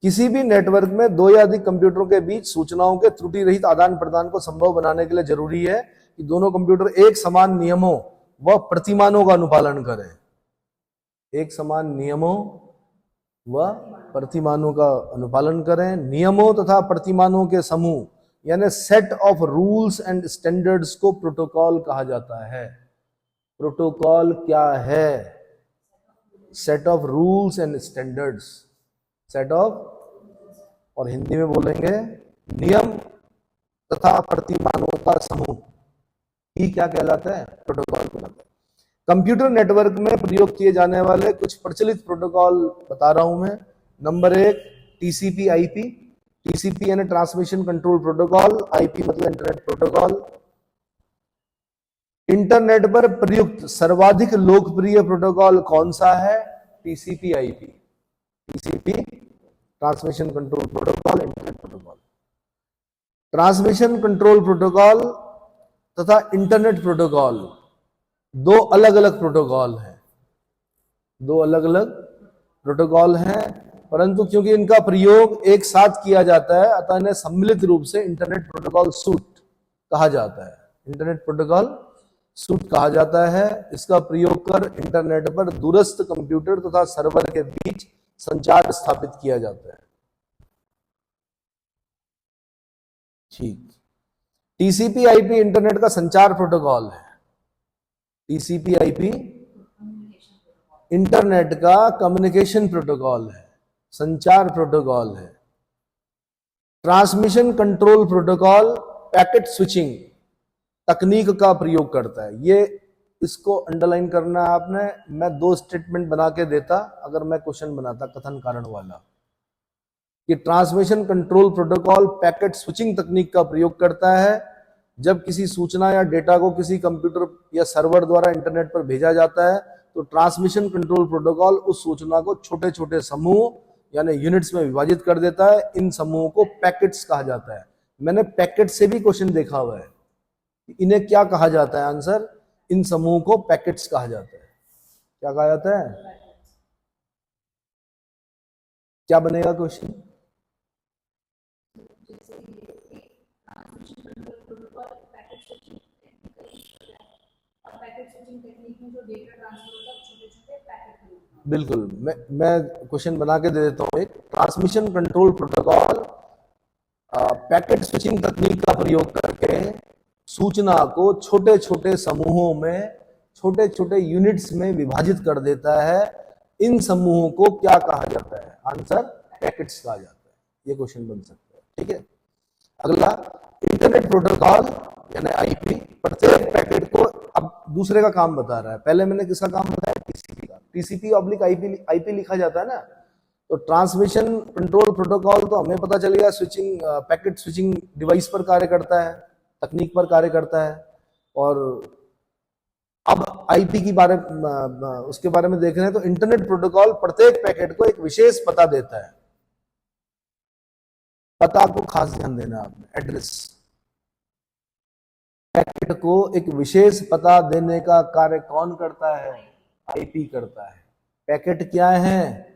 किसी भी नेटवर्क में दो या अधिक कंप्यूटरों के बीच सूचनाओं के त्रुटि रहित आदान प्रदान को संभव बनाने के लिए जरूरी है कि दोनों कंप्यूटर एक समान नियमों व प्रतिमानों का अनुपालन करें। एक समान नियमों व प्रतिमानों का अनुपालन करें। नियमों तथा प्रतिमानों के समूह यानी set of rules and standards को प्रोटोकॉल कहा जाता है। प्रोटोकॉल क्या है? Set of rules and standards, set of, और हिंदी में बोलेंगे नियम तथा प्रतिमानों का समूह, ही क्या कहलाता है? प्रोटोकॉल कहलाता है। कंप्यूटर नेटवर्क में प्रयोग किए जाने वाले कुछ प्रचलित प्रोटोकॉल बता रहा हूं मैं। Number 1 TCP IP. टीसीपी यानी ट्रांसमिशन कंट्रोल प्रोटोकॉल, आईपी मतलब इंटरनेट प्रोटोकॉल। इंटरनेट पर प्रयुक्त सर्वाधिक लोकप्रिय प्रोटोकॉल कौन सा है? TCP IP. TCP transmission control protocol, internet protocol. Transmission control protocol तथा इंटरनेट प्रोटोकॉल दो अलग अलग प्रोटोकॉल हैं, दो अलग अलग प्रोटोकॉल हैं, परंतु क्योंकि इनका प्रयोग एक साथ किया जाता है अतः इन्हें सम्मिलित रूप से इंटरनेट प्रोटोकॉल सूट कहा जाता है। इंटरनेट प्रोटोकॉल सूट कहा जाता है। इसका प्रयोग कर इंटरनेट पर दूरस्थ कंप्यूटर तथा सर्वर के बीच संचार स्थापित किया जाता है। ठीक। टीसीपी आईपी इंटरनेट का संचार प्रोटोकॉल है। टीसीपी आईपी इंटरनेट का कम्युनिकेशन प्रोटोकॉल है, संचार प्रोटोकॉल है। Transmission control protocol packet switching तकनीक का प्रयोग करता है। ये इसको अंडरलाइन करना है आपने। मैं दो स्टेटमेंट बना के देता अगर मैं क्वेश्चन बनाता कथन कारण वाला, कि transmission control protocol packet switching तकनीक का प्रयोग करता है जब किसी सूचना या डेटा को किसी कंप्यूटर या सर्वर द्वारा इंटरनेट पर भेजा जाता है तो ट्रांसमिशन कंट्रोल प्रोटोकॉल उस सूचना को छोटे छोटे समूह यानी यूनिट्स में विभाजित कर देता है। इन समूहों को पैकेट्स कहा जाता है। मैंने पैकेट से भी क्वेश्चन देखा हुआ है। इन्हें क्या कहा जाता है? आंसर, इन समूह को पैकेट्स कहा जाता है। क्या कहा जाता है? क्या बनेगा क्वेश्चन? बिल्कुल, मैं क्वेश्चन बना के दे देता हूं। एक transmission control protocol packet switching तकनीक का प्रयोग करके सूचना को छोटे छोटे समूहों में, छोटे छोटे यूनिट्स में विभाजित कर देता है। इन समूहों को क्या कहा जाता है? आंसर, पैकेट्स कहा जाता है। ये क्वेश्चन बन सकता है। ठीक है। अगला, इंटरनेट प्रोटोकॉल यानी आईपी प्रत्येक पैकेट को, अब दूसरे का काम बता रहा है। पहले मैंने किसका काम बताया? टीसीपी का। टीसीपी ऑब्लिक आईपी, आईपी लिखा जाता है ना। तो ट्रांसमिशन कंट्रोल प्रोटोकॉल तो हमें पता चल गया स्विचिंग, पैकेट स्विचिंग डिवाइस पर कार्य करता है, तकनीक पर कार्य करता है। और अब आईपी की बारे उसके बारे में देख रहे हैं तो इंटरनेट प्रोटोकॉल प्रत्येक पैकेट को एक विशेष पता देता है। पता को खास ध्यान देना आपने, एड्रेस। पैकेट को एक विशेष पता देने का कार्य कौन करता है? आईपी करता है। पैकेट क्या है?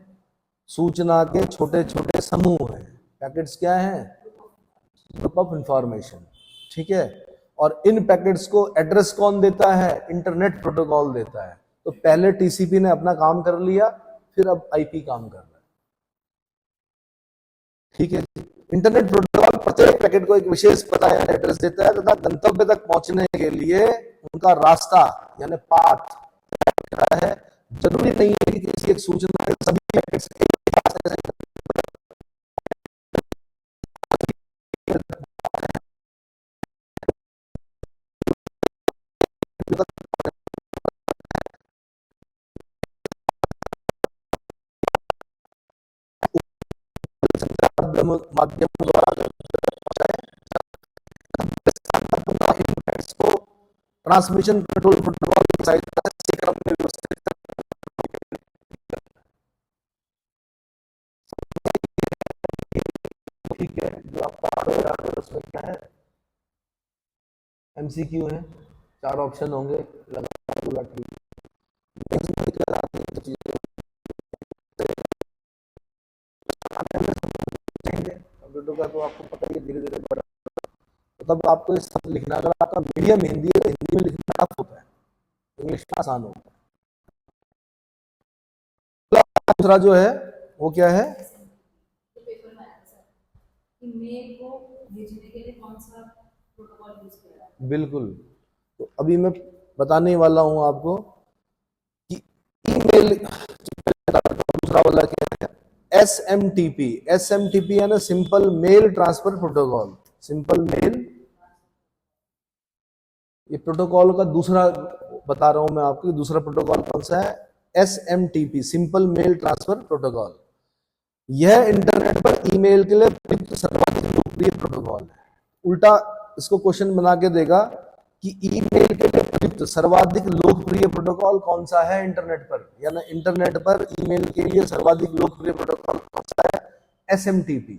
सूचना के छोटे छोटे समूह हैं। पैकेट्स क्या हैं? Group of information. ठीक है। और इन पैकेट्स को एड्रेस कौन देता है? इंटरनेट प्रोटोकॉल देता है। तो पहले टीसीपी ने अपना काम कर लिया, फिर अब आईपी काम कर रहा है। ठीक है। इंटरनेट प्रोटोकॉल प्रत्येक पैकेट को एक विशेष पता या एड्रेस देता है तथा गंतव्य तक पहुंचने के लिए उनका रास्ता यानी पाथ है। जरूरी नहीं है कि किसी एक सूचना के सभी पैकेट्स माध्यमों द्वारा ट्रांसमिशन कंट्रोल प्रोटोकॉल की सहायता से क्रम में व्यवस्थित। ठीक है, जो आप पढ़ रहे हो उसमें क्या है? MCQ है, 4 ऑप्शन होंगे, लगा ठीक। इसमें दिक्कत आती है तो चीजें कंप्यूटर का तो आपको पता ही है, धीरे धीरे बढ़, तो तब आपको इस सब लिखना, अगर आपका मीडियम हिंदी है तो हिंदी में लिखना टफ होता है, इंग्लिश में आसान होता है। दूसरा जो है वो क्या है, पेपर में आया था सर कि मेल को भेजने के लिए कौन सा प्रोटोकॉल यूज किया जाता है। बिल्कुल, तो अभी मैं बताने वाला हूं आपको कि ईमेल, दूसरा वाला क्या है, SMTP। SMTP है ना, simple mail transfer protocol. Simple mail, ये प्रोटोकॉल का दूसरा बता रहा हूं मैं आपको, दूसरा प्रोटोकॉल कौन सा है, SMTP, simple mail transfer protocol. यह इंटरनेट पर ईमेल के लिए प्रयुक्त सर्वाधिक लोकप्रिय प्रोटोकॉल है। उल्टा इसको क्वेश्चन बना के देगा कि ईमेल के लिए प्रयुक्त सर्वाधिक लोकप्रिय प्रोटोकॉल कौन सा है इंटरनेट पर, यानी इंटरनेट पर ईमेल के लिए सर्वाधिक लोकप्रिय प्रोटोकॉल कौन सा है, SMTP।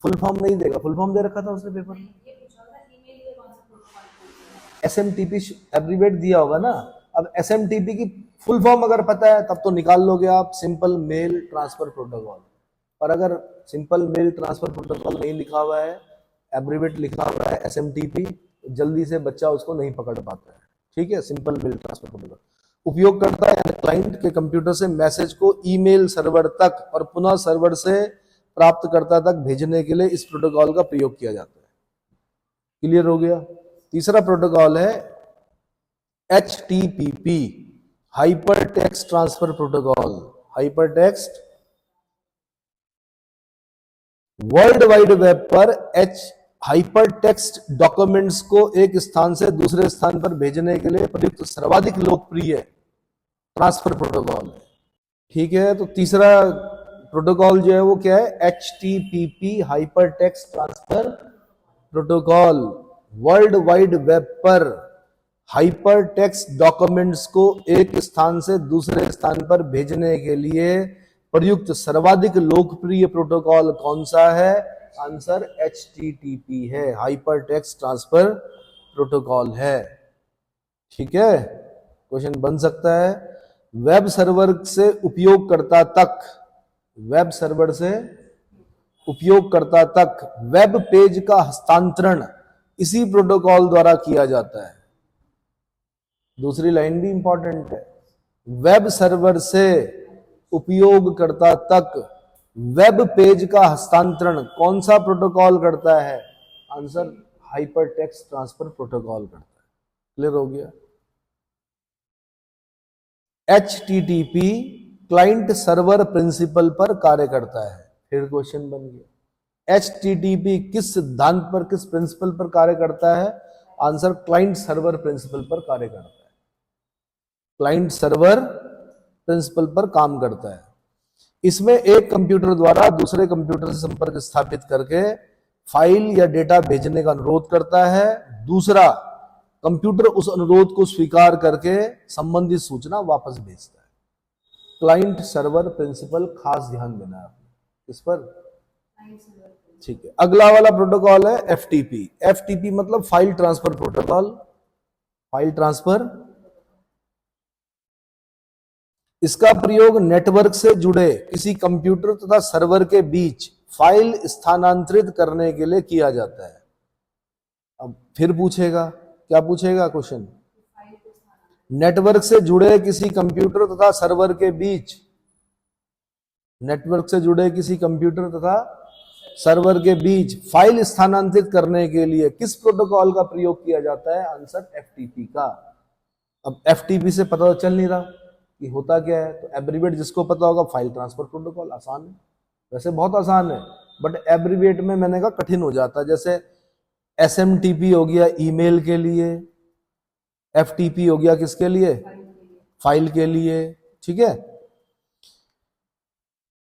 फुल फॉर्म नहीं देगा, फुल फॉर्म दे रखा था उसने पेपर में, ये पूछा था ईमेल के कौन सा प्रोटोकॉल। SMTP एब्रीवेट दिया होगा ना। अब SMTP की फुल फॉर्म अगर पता है तब तो निकाल लोगे आप, सिंपल मेल ट्रांसफर प्रोटोकॉल। और अगर सिंपल मेल ट्रांसफर प्रोटोकॉल नहीं लिखा हुआ है, एब्रीवेट लिखा हुआ है SMTP, जल्दी से बच्चा उसको नहीं पकड़ पाता है। ठीक है, सिंपल मेल ट्रांसफर प्रोटोकॉल। उपयोगकर्ता यानी क्लाइंट के कंप्यूटर से मैसेज को ईमेल सर्वर तक और पुनः सर्वर से प्राप्तकर्ता तक भेजने के लिए इस प्रोटोकॉल का प्रयोग किया जाता है। क्लियर हो गया। तीसरा प्रोटोकॉल है HTTP, hyper text transfer protocol. Hyper text, world wide web पर हाइपर टेक्स्ट डॉक्यूमेंट्स को एक स्थान से दूसरे स्थान पर भेजने के लिए प्रयुक्त सर्वाधिक लोकप्रिय ट्रांसफर प्रोटोकॉल है। ठीक है, तो तीसरा प्रोटोकॉल जो है वो क्या है, HTTP, hyper text transfer protocol. World wide web पर हाइपर टेक्स्ट डॉक्यूमेंट्स को एक स्थान से दूसरे स्थान पर भेजने के लिए प्रयुक्त सर्वाधिक लोकप्रिय प्रोटोकॉल कौन सा है, आंसर HTTP है, हाइपर टेक्स्ट ट्रांसफर प्रोटोकॉल है। ठीक है, क्वेश्चन बन सकता है। वेब सर्वर से उपयोगकर्ता तक, वेब सर्वर से उपयोगकर्ता तक वेब पेज का हस्तांतरण इसी प्रोटोकॉल द्वारा किया जाता है। दूसरी लाइन भी इंपॉर्टेंट है, वेब सर्वर से उपयोगकर्ता तक वेब पेज का हस्तांतरण कौन सा प्रोटोकॉल करता है, answer hyper text transfer protocol करता है। क्लियर हो गया। HTTP क्लाइंट सर्वर प्रिंसिपल पर कार्य करता है। फिर क्वेश्चन बन गया, HTTP किस सिद्धांत पर, किस प्रिंसिपल पर कार्य करता है, आंसर क्लाइंट सर्वर प्रिंसिपल पर कार्य करता है। क्लाइंट सर्वर प्रिंसिपल पर काम करता है। इसमें एक कंप्यूटर द्वारा दूसरे कंप्यूटर से संपर्क स्थापित करके फाइल या डेटा भेजने का अनुरोध करता है, दूसरा कंप्यूटर उस अनुरोध को स्वीकार करके संबंधित सूचना वापस भेजता है। क्लाइंट सर्वर प्रिंसिपल, खास ध्यान देना है इस पर। ठीक है, अगला वाला प्रोटोकॉल है FTP। FTP मतलब file transfer protocol. File transfer, इसका प्रयोग नेटवर्क से जुड़े किसी कंप्यूटर तथा सर्वर के बीच फाइल स्थानांतरित करने के लिए किया जाता है। अब फिर पूछेगा, क्या पूछेगा क्वेश्चन, नेटवर्क से जुड़े किसी कंप्यूटर तथा सर्वर के बीच, नेटवर्क से जुड़े किसी कंप्यूटर तथा सर्वर के बीच फाइल स्थानांतरित करने के लिए किस प्रोटोकॉल का प्रयोग किया जाता है, आंसर FTP का। अब FTP से पता तो चल नहीं रहा कि होता क्या है, तो एब्रीवेट जिसको पता होगा, फाइल ट्रांसफर प्रोटोकॉल। आसान है, वैसे बहुत आसान है, बट एब्रीवेट में मैंने कहा कठिन हो जाता है। जैसे SMTP हो गया ईमेल के लिए, FTP हो गया किसके लिए, फाइल के लिए। ठीक है,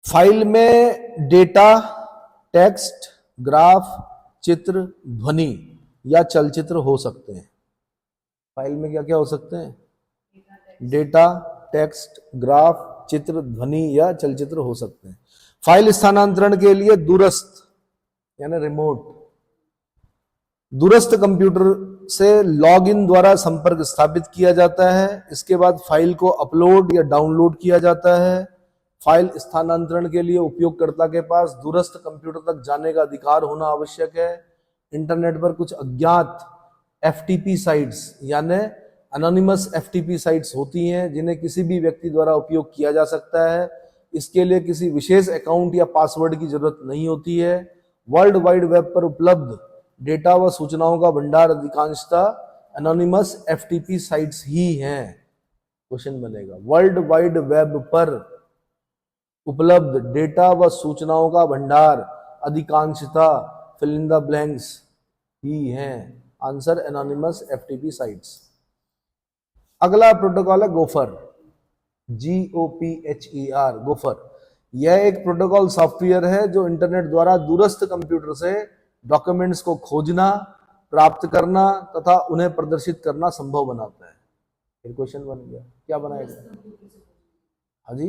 फाइल में डेटा, टेक्स्ट, ग्राफ, चित्र, ध्वनि या चलचित्र हो सकते हैं। फाइल में क्या क्या हो सकते हैं, डेटा, टेक्स्ट, ग्राफ, चित्र, ध्वनि या चलचित्र हो सकते हैं। फाइल स्थानांतरण के लिए दूरस्थ यानी रिमोट दूरस्थ कंप्यूटर से लॉगिन द्वारा संपर्क स्थापित किया जाता है। इसके बाद फाइल को अपलोड या डाउनलोड किया जाता है। फाइल स्थानांतरण के लिए उपयोगकर्ता के पास दूरस्थ कंप्यूटर तक जाने का अधिकार होना आवश्यक है। इंटरनेट पर कुछ अज्ञात FTP साइट्स यानी अनोनिमस FTP साइट्स होती हैं जिन्हें किसी भी व्यक्ति द्वारा उपयोग किया जा सकता है। इसके लिए किसी विशेष अकाउंट या पासवर्ड की जरूरत नहीं होती है। वर्ल्ड वाइड वेब पर उपलब्ध डेटा व सूचनाओं का भंडार अधिकांशतः अनोनिमस FTP साइट्स ही हैं। क्वेश्चन बनेगा, वर्ल्ड वाइड वेब पर उपलब्ध डेटा व सूचनाओं का भंडार अधिकांशतः फिल इन द ब्लैंक्स ही हैं। Answer anonymous FTP sites. अगला प्रोटोकॉल है गोफर, GOPHER, गोफर। यह एक प्रोटोकॉल सॉफ्टवेयर है जो इंटरनेट द्वारा दूरस्थ कंप्यूटर से डॉक्यूमेंट्स को खोजना, प्राप्त करना तथा उन्हें प्रदर्शित करना संभव बनाता है। फिर क्वेश्चन बन गया, क्या बनाएगा? हाँ जी,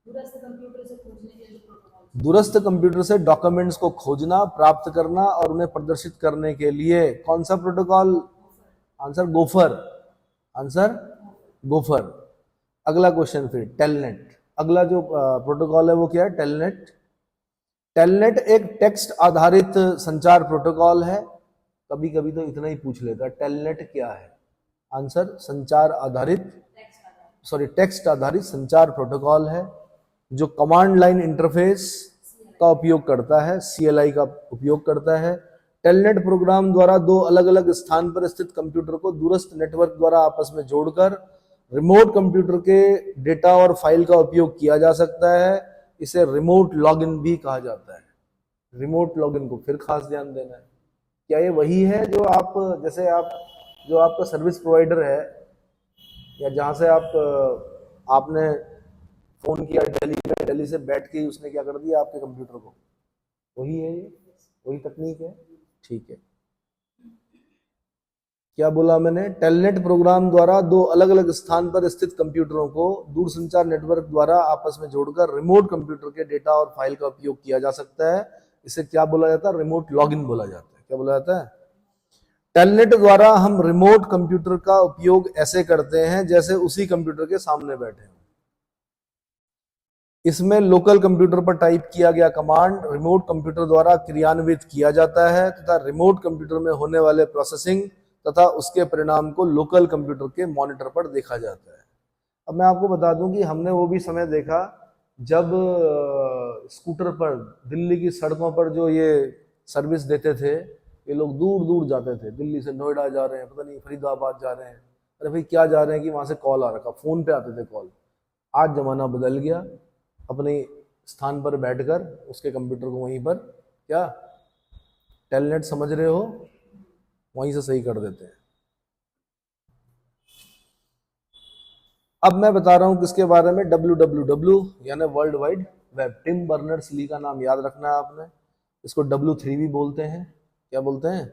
दूरस्थ कंप्यूटर से खोजने के लिए प्रोटोकॉल, दूरस्थ कंप्यूटर से डॉक्यूमेंट्स को खोजना, प्राप्त करना और उन्हें प्रदर्शित करने के लिए कौन सा protocol? Answer gopher, answer gopher. अगला क्वेश्चन फिर टेलनेट। अगला जो प्रोटोकॉल है वो क्या है? टेलनेट। टेलनेट एक टेक्स्ट आधारित संचार प्रोटोकॉल है। कभी कभी तो इतना ही पूछ लेता है, टेलनेट क्या है? आंसर संचार आधारित, टेक्स्ट आधारित संचार प्रोटोकॉल है जो कमांड लाइन इंटरफेस का उपयोग करता है, CLI का उपयोग करता है। टेलनेट प्रोग्राम द्वारा दो अलग अलग स्थान पर स्थित कंप्यूटर को दूरस्थ नेटवर्क द्वारा आपस में जोड़कर रिमोट कंप्यूटर के डेटा और फाइल का उपयोग किया जा सकता है। इसे रिमोट लॉगिन भी कहा जाता है। रिमोट लॉगिन को फिर खास ध्यान देना है। क्या ये वही है जो आप, जैसे आप जो आपका सर्विस प्रोवाइडर है या जहां से आपने फोन किया दिल्ली में, दिल्ली से बैठ के ही उसने क्या कर दिया आपके कंप्यूटर को? वही है ये, वही तकनीक है। ठीक है, क्या बोला मैंने? टेलनेट प्रोग्राम द्वारा दो अलग अलग स्थान पर स्थित कंप्यूटरों को दूरसंचार नेटवर्क द्वारा आपस में जोड़कर रिमोट कंप्यूटर के डेटा और फाइल का उपयोग किया जा सकता है। इसे क्या बोला जाता है? रिमोट लॉगिन बोला जाता है। क्या बोला जाता है? टेलनेट द्वारा हम रिमोट कंप्यूटर का उपयोग ऐसे करते हैं जैसे उसी कंप्यूटर के सामने बैठे हो। इसमें लोकल कंप्यूटर पर टाइप किया गया कमांड रिमोट कंप्यूटर द्वारा क्रियान्वित किया जाता है तथा रिमोट कंप्यूटर में होने वाले प्रोसेसिंग तथा उसके परिणाम को लोकल कंप्यूटर के मॉनिटर पर देखा जाता है। अब मैं आपको बता दूं कि हमने वो भी समय देखा जब स्कूटर पर दिल्ली की सड़कों पर जो ये सर्विस देते थे, ये लोग दूर दूर जाते थे। दिल्ली से नोएडा जा रहे हैं, पता नहीं फरीदाबाद जा रहे हैं, अरे भाई क्या जा रहे हैं कि वहां से कॉल आ रखा, फोन पे आते थे कॉल। आज जमाना बदल गया, अपने स्थान पर बैठकर उसके कंप्यूटर को वहीं पर क्या टेलनेट समझ रहे हो, वहीं से सही कर देते हैं। अब मैं बता रहा हूं किसके बारे में? WWW यानी world wide web. Tim Berners Lee का नाम याद रखना है आपने। इसको W3 भी बोलते हैं। क्या बोलते हैं?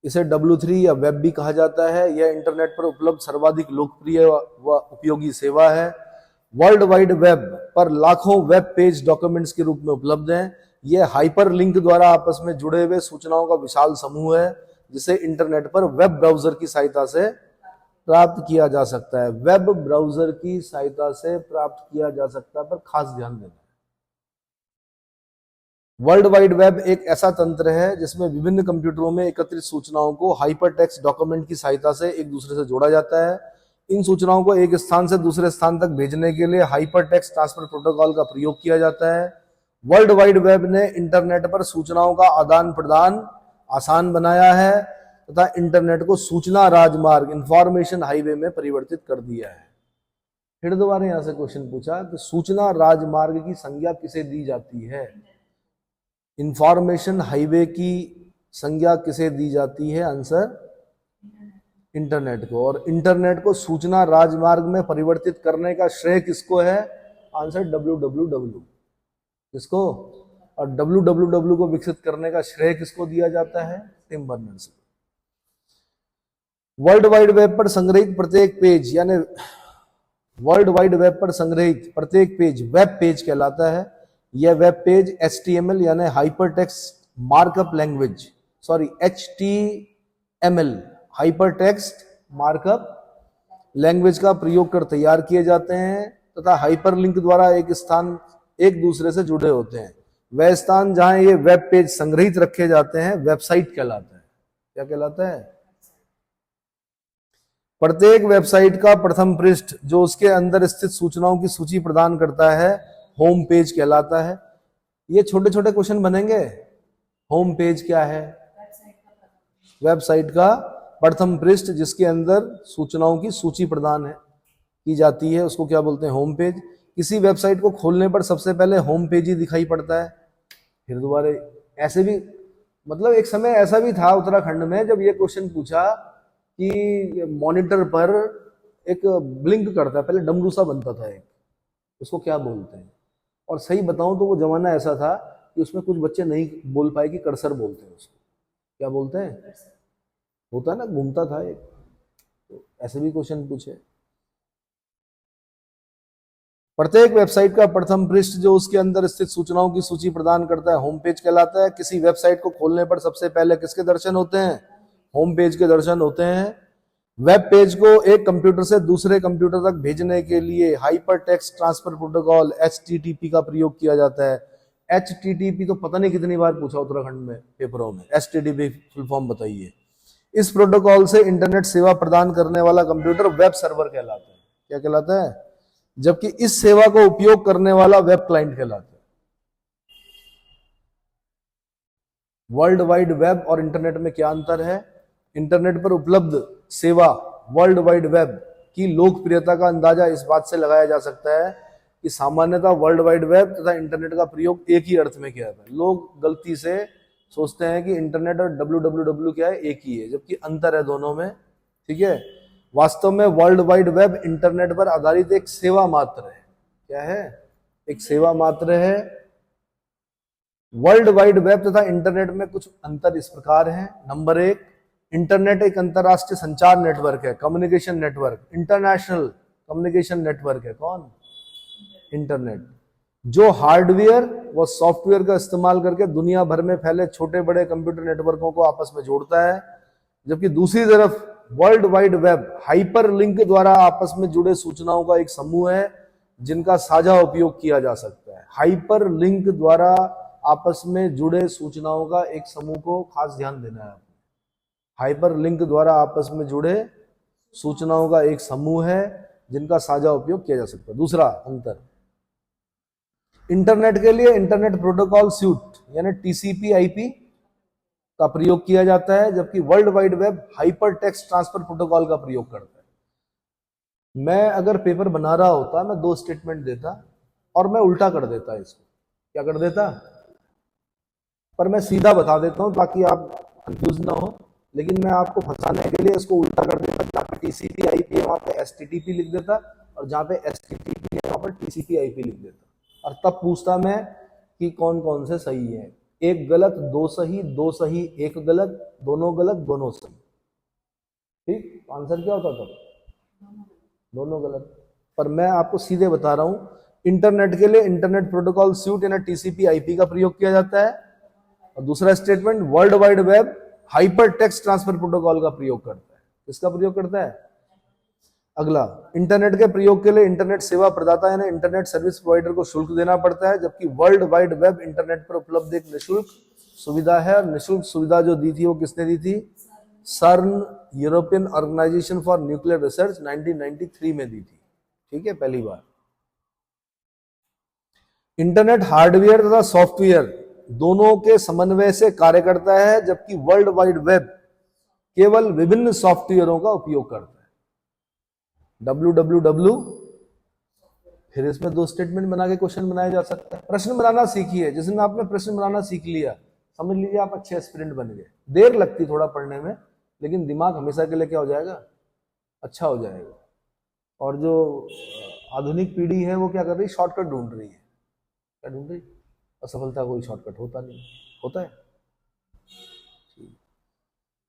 इसे W3 या वेब भी कहा जाता है। यह इंटरनेट पर उपलब्ध सर्वाधिक लोकप्रिय व उपयोगी सेवा है। वर्ल्ड वाइड वेब पर लाखों वेब पेज डॉक्यूमेंट्स के रूप में उपलब्ध हैं। यह हाइपर लिंक द्वारा आपस में जुड़े हुए सूचनाओं का विशाल समूह है जिसे इंटरनेट पर वेब ब्राउजर की सहायता से प्राप्त किया जा सकता है। वेब ब्राउजर की सहायता से प्राप्त किया जा सकता है, पर खास ध्यान देना है। वर्ल्ड वाइड वेब एक ऐसा तंत्र है जिसमें विभिन्न कंप्यूटरों में एकत्रित सूचनाओं को हाइपर टेक्स्ट डॉक्यूमेंट की सहायता से एक दूसरे से जोड़ा जाता है। इन सूचनाओं को एक स्थान से दूसरे स्थान तक भेजने के लिए हाइपर टेक्स्ट ट्रांसफर प्रोटोकॉल का प्रयोग किया जाता है। वर्ल्ड वाइड वेब ने इंटरनेट पर सूचनाओं का आदान प्रदान आसान बनाया है तथा इंटरनेट को सूचना राजमार्ग इंफॉर्मेशन हाईवे में परिवर्तित कर दिया है। फिर दोबारा यहां से क्वेश्चन पूछा कि सूचना राजमार्ग की संज्ञा किसे दी जाती है? इंफॉर्मेशन हाईवे की संज्ञा किसे दी जाती है? आंसर इंटरनेट को। और इंटरनेट को सूचना राजमार्ग में परिवर्तित करने का श्रेय किसको है? Answer WWW। किसको? और WWW को विकसित करने का श्रेय किसको दिया जाता है? टिम बर्नर्स को। वर्ल्ड वाइड वेब पर संग्रहित प्रत्येक पेज यानी वर्ल्ड वाइड वेब पर संग्रहित प्रत्येक पेज वेब पेज कहलाता है। यह वेब पेज HTML यानी hyper text markup language sorry HTML hyper text markup language का प्रयोग कर तैयार किए जाते हैं तथा हाइपरलिंक द्वारा एक स्थान एक दूसरे से जुड़े होते हैं। वह स्थान जहां ये वेब पेज संग्रहित रखे जाते हैं वेबसाइट कहलाता है। क्या कहलाता है? प्रत्येक वेबसाइट का प्रथम पृष्ठ जो उसके अंदर स्थित सूचनाओं की सूची प्रदान करता है होम पेज कहलाता है। ये छोटे छोटे क्वेश्चन बनेंगे। होम पेज क्या है? वेबसाइट का प्रथम पृष्ठ जिसके अंदर सूचनाओं की सूची प्रदान की जाती है उसको क्या बोलते हैं? Home page. किसी वेबसाइट को खोलने पर सबसे पहले होम पेज ही दिखाई पड़ता है। फिर दोबारा ऐसे भी मतलब एक समय ऐसा भी था उत्तराखंड में जब ये क्वेश्चन पूछा कि मॉनिटर पर एक ब्लिंक करता है, पहले डमरू सा बनता था एक, उसको क्या बोलते हैं? और सही बताऊं तो वो जमाना ऐसा था कि उसमें कुछ बच्चे नहीं बोल पाए कि कर्सर बोलते हैं उसको। क्या बोलते हैं? होता है ना, घूमता था एक। तो ऐसे भी क्वेश्चन पूछे। प्रत्येक वेबसाइट का प्रथम पृष्ठ जो उसके अंदर स्थित सूचनाओं की सूची प्रदान करता है होम पेज कहलाता है। किसी वेबसाइट को खोलने पर सबसे पहले किसके दर्शन होते हैं? होम पेज के दर्शन होते हैं। वेब पेज को एक कंप्यूटर से दूसरे कंप्यूटर तक भेजने के लिए hyper text transfer protocol HTTP का प्रयोग किया जाता है। HTTP तो पता नहीं कितनी बार पूछा उत्तराखंड में पेपरों में। HTTP फुल फॉर्म बताइए। इस प्रोटोकॉल से इंटरनेट सेवा प्रदान करने वाला कंप्यूटर वेब सर्वर कहलाता है। क्या कहलाता है? जबकि इस सेवा को उपयोग करने वाला वेब क्लाइंट कहलाता है। वर्ल्ड वाइड वेब और इंटरनेट में क्या अंतर है? इंटरनेट पर उपलब्ध सेवा वर्ल्ड वाइड वेब की लोकप्रियता का अंदाजा इस बात से लगाया जा सकता है कि सामान्यतः वर्ल्ड वाइड वेब तथा इंटरनेट का प्रयोग एक ही अर्थ में किया जाता है। लोग गलती से सोचते हैं कि इंटरनेट और www क्या है? एक ही है, जबकि अंतर है दोनों में। ठीक है, वास्तव में वर्ल्ड वाइड वेब इंटरनेट पर आधारित एक सेवा मात्र है। क्या है? एक सेवा मात्र है। वर्ल्ड वाइड वेब तथा इंटरनेट में कुछ अंतर इस प्रकार हैं। नंबर 1, इंटरनेट एक अंतरराष्ट्रीय संचार नेटवर्क है, communication network, international communication network है। कौन? इंटरनेट, जो हार्डवेयर व सॉफ्टवेयर का इस्तेमाल करके दुनिया भर में फैले छोटे बड़े कंप्यूटर नेटवर्कों को आपस में जोड़ता है। जबकि दूसरी तरफ world wide web hyper link द्वारा आपस में जुड़े सूचनाओं का एक समूह है जिनका साझा उपयोग किया जा सकता है। हाइपर लिंक द्वारा आपस में जुड़े सूचनाओं का एक समूह को खास ध्यान देना है। हाइपर लिंक द्वारा आपस में जुड़े सूचनाओं का एक समूह है जिनका साझा उपयोग किया जा सकता है। दूसरा अंतर, इंटरनेट के लिए इंटरनेट प्रोटोकॉल सूट यानी TCP/IP का प्रयोग किया जाता है, जबकि world wide web hyper text transfer protocol का प्रयोग करता है। मैं अगर पेपर बना रहा होता, मैं 2 स्टेटमेंट देता और मैं उल्टा कर देता इसको। क्या कर देता? पर मैं सीधा बता देता हूं ताकि आप कंफ्यूज ना हो, लेकिन मैं आपको फंसाने के लिए इसको उल्टा कर देता। जहां पे TCP/IP है वहां पे STTP लिख देता, और जहां पे STTP है वहां पर TCP/IP लिख देता, और तब पूछता मैं कि कौन कौन से सही है। 1 गलत, 2 सही, 2 सही, 1 गलत, दोनों गलत, दोनों सही। ठीक, आंसर क्या होता तब? दोनों गलत। पर मैं आपको सीधे बता रहा हूं, इंटरनेट के लिए इंटरनेट प्रोटोकॉल सूट यानी TCP/IP का प्रयोग किया जाता है, और दूसरा statement world wide web hyper text transfer protocol का प्रयोग करता है। किसका प्रयोग करता है? अगला, इंटरनेट के प्रयोग के लिए इंटरनेट सेवा प्रदाता यानी इंटरनेट सर्विस प्रोवाइडर को शुल्क देना पड़ता है, जबकि वर्ल्ड वाइड वेब इंटरनेट पर उपलब्ध एक निःशुल्क सुविधा है। और निःशुल्क सुविधा जो दी थी वो किसने दी थी? CERN, European organisation for nuclear research, 1993 में दी थी। ठीक है, पहली बार। इंटरनेट हार्डवेयर तथा सॉफ्टवेयर दोनों के समन्वय से कार्य करता है, जबकि वर्ल्ड वाइड वेब केवल विभिन्न सॉफ्टवेयरों का उपयोग करता है। www, फिर इसमें 2 स्टेटमेंट बना के क्वेश्चन बनाया जा सकता है। प्रश्न बनाना सीखिए। जिस दिन आपने प्रश्न बनाना सीख लिया, समझ लीजिए आप अच्छे एस्पिरेंट बन गए। देर लगती थोड़ा पढ़ने में, लेकिन दिमाग हमेशा के लिए क्या हो जाएगा? अच्छा हो जाएगा। और जो आधुनिक पीढ़ी है वो क्या कर रही? शॉर्टकट ढूंढ रही है। क्या ढूंढ रही? असफलता कोई शॉर्टकट होता नहीं, होता है।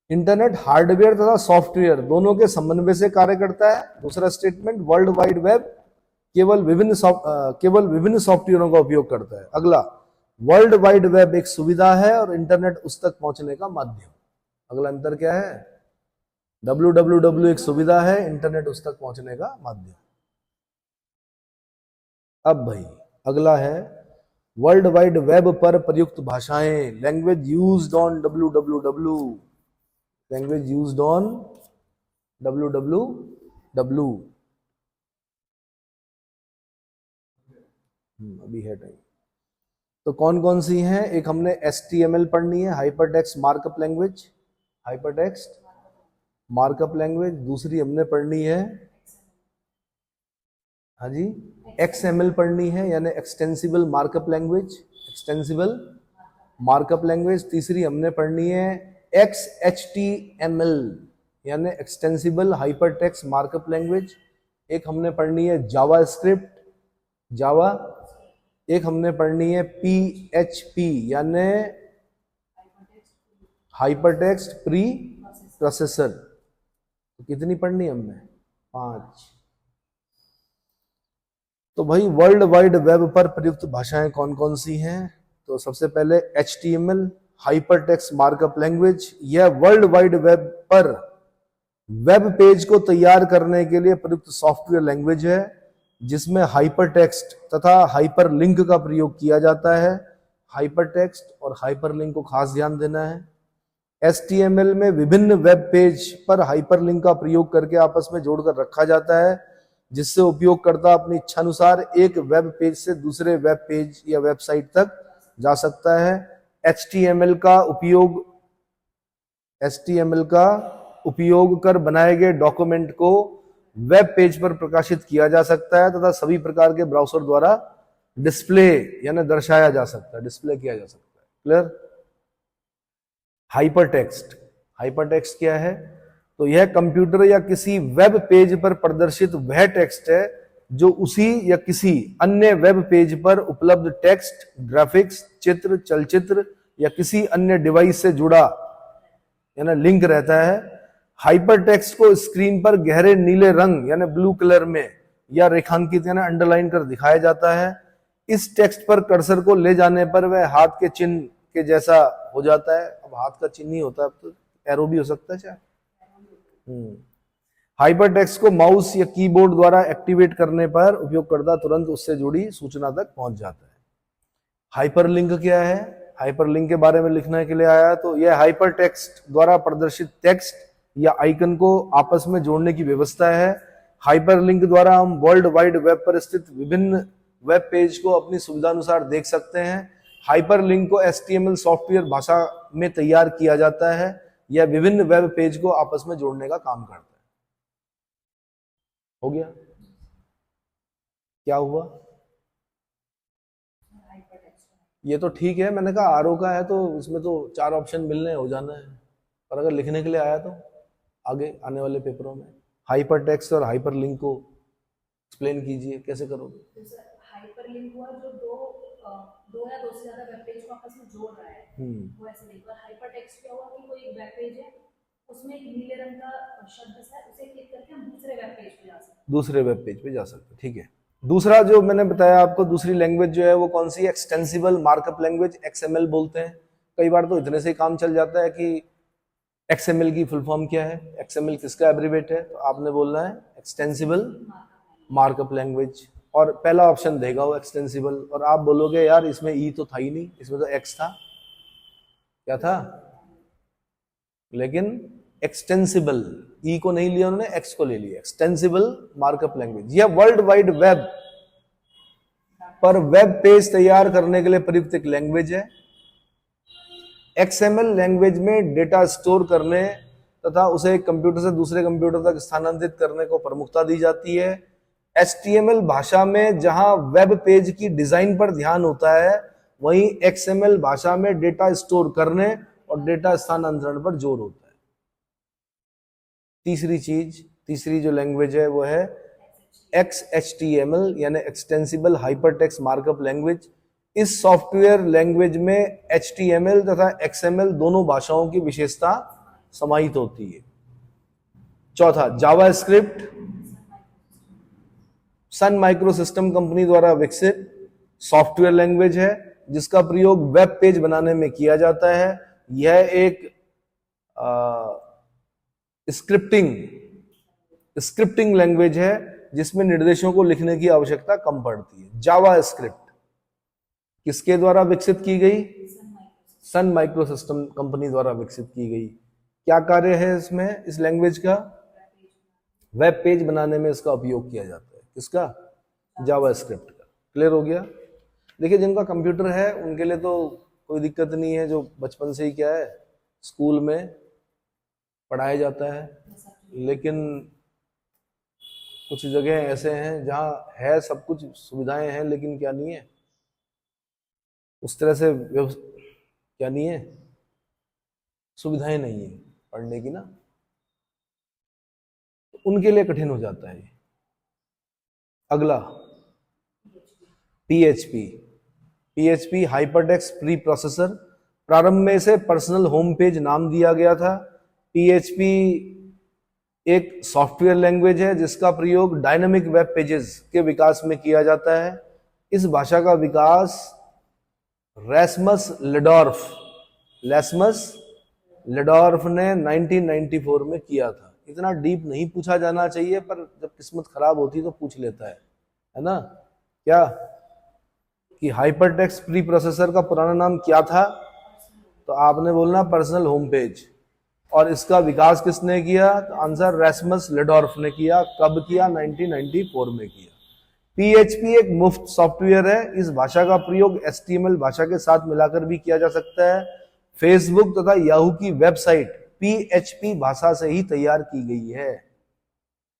इंटरनेट हार्डवेयर तथा सॉफ्टवेयर दोनों के समन्वय से कार्य करता है। दूसरा स्टेटमेंट, वर्ल्ड वाइड वेब केवल विभिन्न सॉफ्टवेयरों का उपयोग करता है। अगला, वर्ल्ड वाइड वेब एक सुविधा है और इंटरनेट उस तक पहुंचने का माध्यम। अगला अंतर क्या है? www एक सुविधा है, इंटरनेट उस तक पहुंचने का माध्यम। अब भाई अगला है वर्ल्ड वाइड वेब पर प्रयुक्त भाषाएं, language used on www, language used on www। अभी है टाइम। तो कौन कौन सी हैं? एक हमने HTML पढ़नी है, hypertext markup language, hypertext markup language. दूसरी हमने पढ़नी है, हाँ जी, XML पढ़नी है, यानी extensible markup language, extensible markup language. तीसरी हमने पढ़नी है XHTML, यानी एक्सटेंसिबल हाइपरटेक्स्ट मार्कअप लैंग्वेज। एक हमने पढ़नी है जावा स्क्रिप्ट, जावा। एक हमने पढ़नी है PHP, यानी हाइपरटेक्स्ट प्री प्रोसेसर। तो कितनी पढ़नी है हमने? 5। तो भाई वर्ल्ड वाइड वेब पर प्रयुक्त भाषाएं कौन कौन सी हैं? तो सबसे पहले HTML हाइपरटेक्स्ट मार्कअप लैंग्वेज, यह वर्ल्ड वाइड वेब पर वेब पेज को तैयार करने के लिए प्रयुक्त सॉफ्टवेयर लैंग्वेज है, जिसमें हाइपरटेक्स्ट तथा हाइपरलिंक का प्रयोग किया जाता है। हाइपरटेक्स्ट और हाइपरलिंक को खास ध्यान देना है। HTML में विभिन्न वेब पेज पर हाइपरलिंक का प्रयोग करके आपस में जोड़कर रखा जाता है, जिससे उपयोगकर्ता अपनी इच्छानुसार एक वेब पेज से दूसरे वेब पेज या वेबसाइट तक जा सकता है। HTML का उपयोग कर बनाए गए डॉक्यूमेंट को वेब पेज पर प्रकाशित किया जा सकता है तथा सभी प्रकार के ब्राउज़र द्वारा डिस्प्ले यानी दर्शाया जा सकता है, डिस्प्ले किया जा सकता है। क्लियर? हाइपरटेक्स्ट, हाइपरटेक्स्ट क्या है? तो यह कंप्यूटर या किसी वेब पेज पर प्रदर्शित वह टेक्स्ट है जो उसी या किसी अन्य वेब पेज पर उपलब्ध टेक्स्ट, ग्राफिक्स, चित्र, चलचित्र या किसी अन्य डिवाइस से जुड़ा यानी लिंक रहता है। हाइपरटेक्स्ट को स्क्रीन पर गहरे नीले रंग यानी ब्लू कलर में या रेखांकित यानी अंडरलाइन कर दिखाया जाता है। इस टेक्स्ट पर कर्सर को ले जाने पर वह हाथ के चिन्ह के जैसा हो जाता है। अब हाथ का चिन्ह ही होता है, अब तो एरो भी हो सकता है शायद। हाइपरटेक्स्ट को माउस या कीबोर्ड द्वारा एक्टिवेट करने पर उपयोगकर्ता तुरंत उससे जुड़ी सूचना तक पहुंच जाता है। हाइपरलिंक क्या है? हाइपरलिंक के बारे में लिखने के लिए आया, तो यह हाइपरटेक्स्ट द्वारा प्रदर्शित टेक्स्ट या आइकन को आपस में जोड़ने की व्यवस्था है। हाइपरलिंक द्वारा हम वर्ल्ड वाइड वेब पर स्थित विभिन्न वेब पेज को अपनी सुविधानुसार देख सकते हैं। हाइपरलिंक को HTML सॉफ्टवेयर भाषा में तैयार किया जाता है। यह विभिन्न वेब पेज को आपस में जोड़ने का काम करता है। हो गया? क्या हुआ? ये तो ठीक है, मैंने कहा आरओ का है तो इसमें तो 4 ऑप्शन मिलने हो जाना है, पर अगर लिखने के लिए आया तो आगे आने वाले पेपरों में हाइपरटेक्स्ट और हाइपरलिंक को एक्सप्लेन कीजिए, कैसे करोगे? हाइपरलिंक हुआ जो दो या दो से ज्यादा वेब पेज को आपस में जोड़ रहा है, वो ऐसे नहीं। पर हाइपरटेक्स्ट क्या हुआ कि कोई एक वेब पेज है, उसमें एक नीले रंग का शब्द है, उसे क्लिक करके हम दूसरे वेब पेज पे जा सकते हैं। दूसरे वेब पेज पे जा सकते हैं, ठीक है। दूसरा जो मैंने बताया आपको, दूसरी लैंग्वेज जो है वो कौन सी? एक्सटेंसिबल मार्कअप लैंग्वेज, XML बोलते हैं। कई बार तो इतने से काम चल जाता है कि XML की फुल फॉर्म क्या है, XML किसका एब्रिवेट है, तो आपने बोलना है एक्सटेंसिबल मार्कअप लैंग्वेज, और पहला ऑप्शन देगा वो एक्सटेंसिबल। और आप बोलोगे यार इसमें ई तो था ही नहीं, इसमें तो एक्स था। क्या था? लेकिन एक्सटेंसिबल, ई को नहीं लिया उन्होंने, एक्स को ले लिया। एक्सटेंसिबल मार्कअप लैंग्वेज यह वर्ल्ड वाइड वेब पर वेब पेज तैयार करने के लिए प्रयुक्त एक लैंग्वेज है। XML लैंग्वेज में डेटा स्टोर करने तथा उसे एक कंप्यूटर से दूसरे कंप्यूटर तक स्थानांतरित करने को प्रमुखता दी जाती है। HTML भाषा में जहां वेब पेज की डिजाइन पर ध्यान होता है, वहीं XML भाषा में डेटा स्टोर करने और डेटा स्थानांतरण पर जोर होता है। तीसरी जो लैंग्वेज है वो है XHTML यानी एक्सटेंसिबल हाइपरटेक्स्ट मार्कअप लैंग्वेज। इस सॉफ्टवेयर लैंग्वेज में HTML तथा XML दोनों भाषाओं की विशेषता समाहित होती है। चौथा, JavaScript Sun micro system company द्वारा विकसित सॉफ्टवेयर लैंग्वेज है। जिसका प्रयोग वेब पेज बनाने में किया जाता है। यह एक स्क्रिप्टिंग लैंग्वेज है जिसमें निर्देशों को लिखने की आवश्यकता कम पड़ती है। जावा स्क्रिप्ट किसके द्वारा विकसित की गई? सन माइक्रोसिस्टम कंपनी द्वारा विकसित की गई। क्या कार्य है इसमें, इस लैंग्वेज का? वेब पेज बनाने में इसका उपयोग किया जाता है। किसका? जावा स्क्रिप्ट का। क्लियर हो गया? देखिए, जिनका कंप्यूटर है उनके लिए तो कोई दिक्कत नहीं है, जो बचपन से ही क्या है स्कूल में पढ़ाया जाता है। लेकिन कुछ जगह ऐसे हैं जहां है सब कुछ सुविधाएं हैं, लेकिन क्या नहीं है उस तरह से क्या नहीं है, सुविधाएं नहीं है पढ़ने की ना, तो उनके लिए कठिन हो जाता है। अगला पीएचपी हाइपरटेक्स्ट प्री प्रोसेसर। प्रारंभ में इसे पर्सनल होम पेज नाम दिया गया था। पीएचपी एक सॉफ्टवेयर लैंग्वेज है जिसका प्रयोग डायनामिक वेब पेजेस के विकास में किया जाता है। इस भाषा का विकास रैस्मस लेडॉर्फ ने 1994 में किया था। इतना डीप नहीं पूछा जाना चाहिए, पर जब किस्मत खराब होती तो पूछ लेता है ना? क्या कि हाइपरटेक्स्ट प्री प्रोसेसर का पुराना नाम क्या था? तो आपने बोलना पर्सनल होम पेज। और इसका विकास किसने किया? तो आंसर रैस्मस लेडॉर्फ ने किया। कब किया? 1994 में किया। पीएचपी एक मुफ्त सॉफ्टवेयर है। इस भाषा का प्रयोग एचटीएमएल भाषा के साथ मिलाकर भी किया जा सकता है। फेसबुक तथा याहू की वेबसाइट पीएचपी भाषा से ही तैयार की गई है।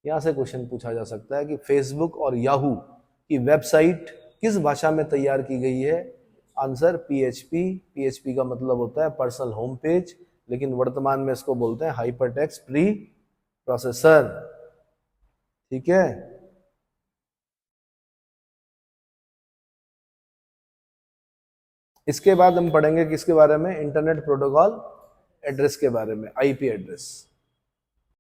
यहां से क्वेश्चन पूछा जा सकता है कि फेसबुक और याहू की वेबसाइट किस भाषा में तैयार की गई है? Answer PHP. पीएचपी का मतलब होता है पर्सनल होम पेज, लेकिन वर्तमान में इसको बोलते हैं हाइपरटेक्स्ट प्री प्रोसेसर। ठीक है। इसके बाद हम पढ़ेंगे किसके बारे में? इंटरनेट प्रोटोकॉल एड्रेस के बारे में, आईपी एड्रेस।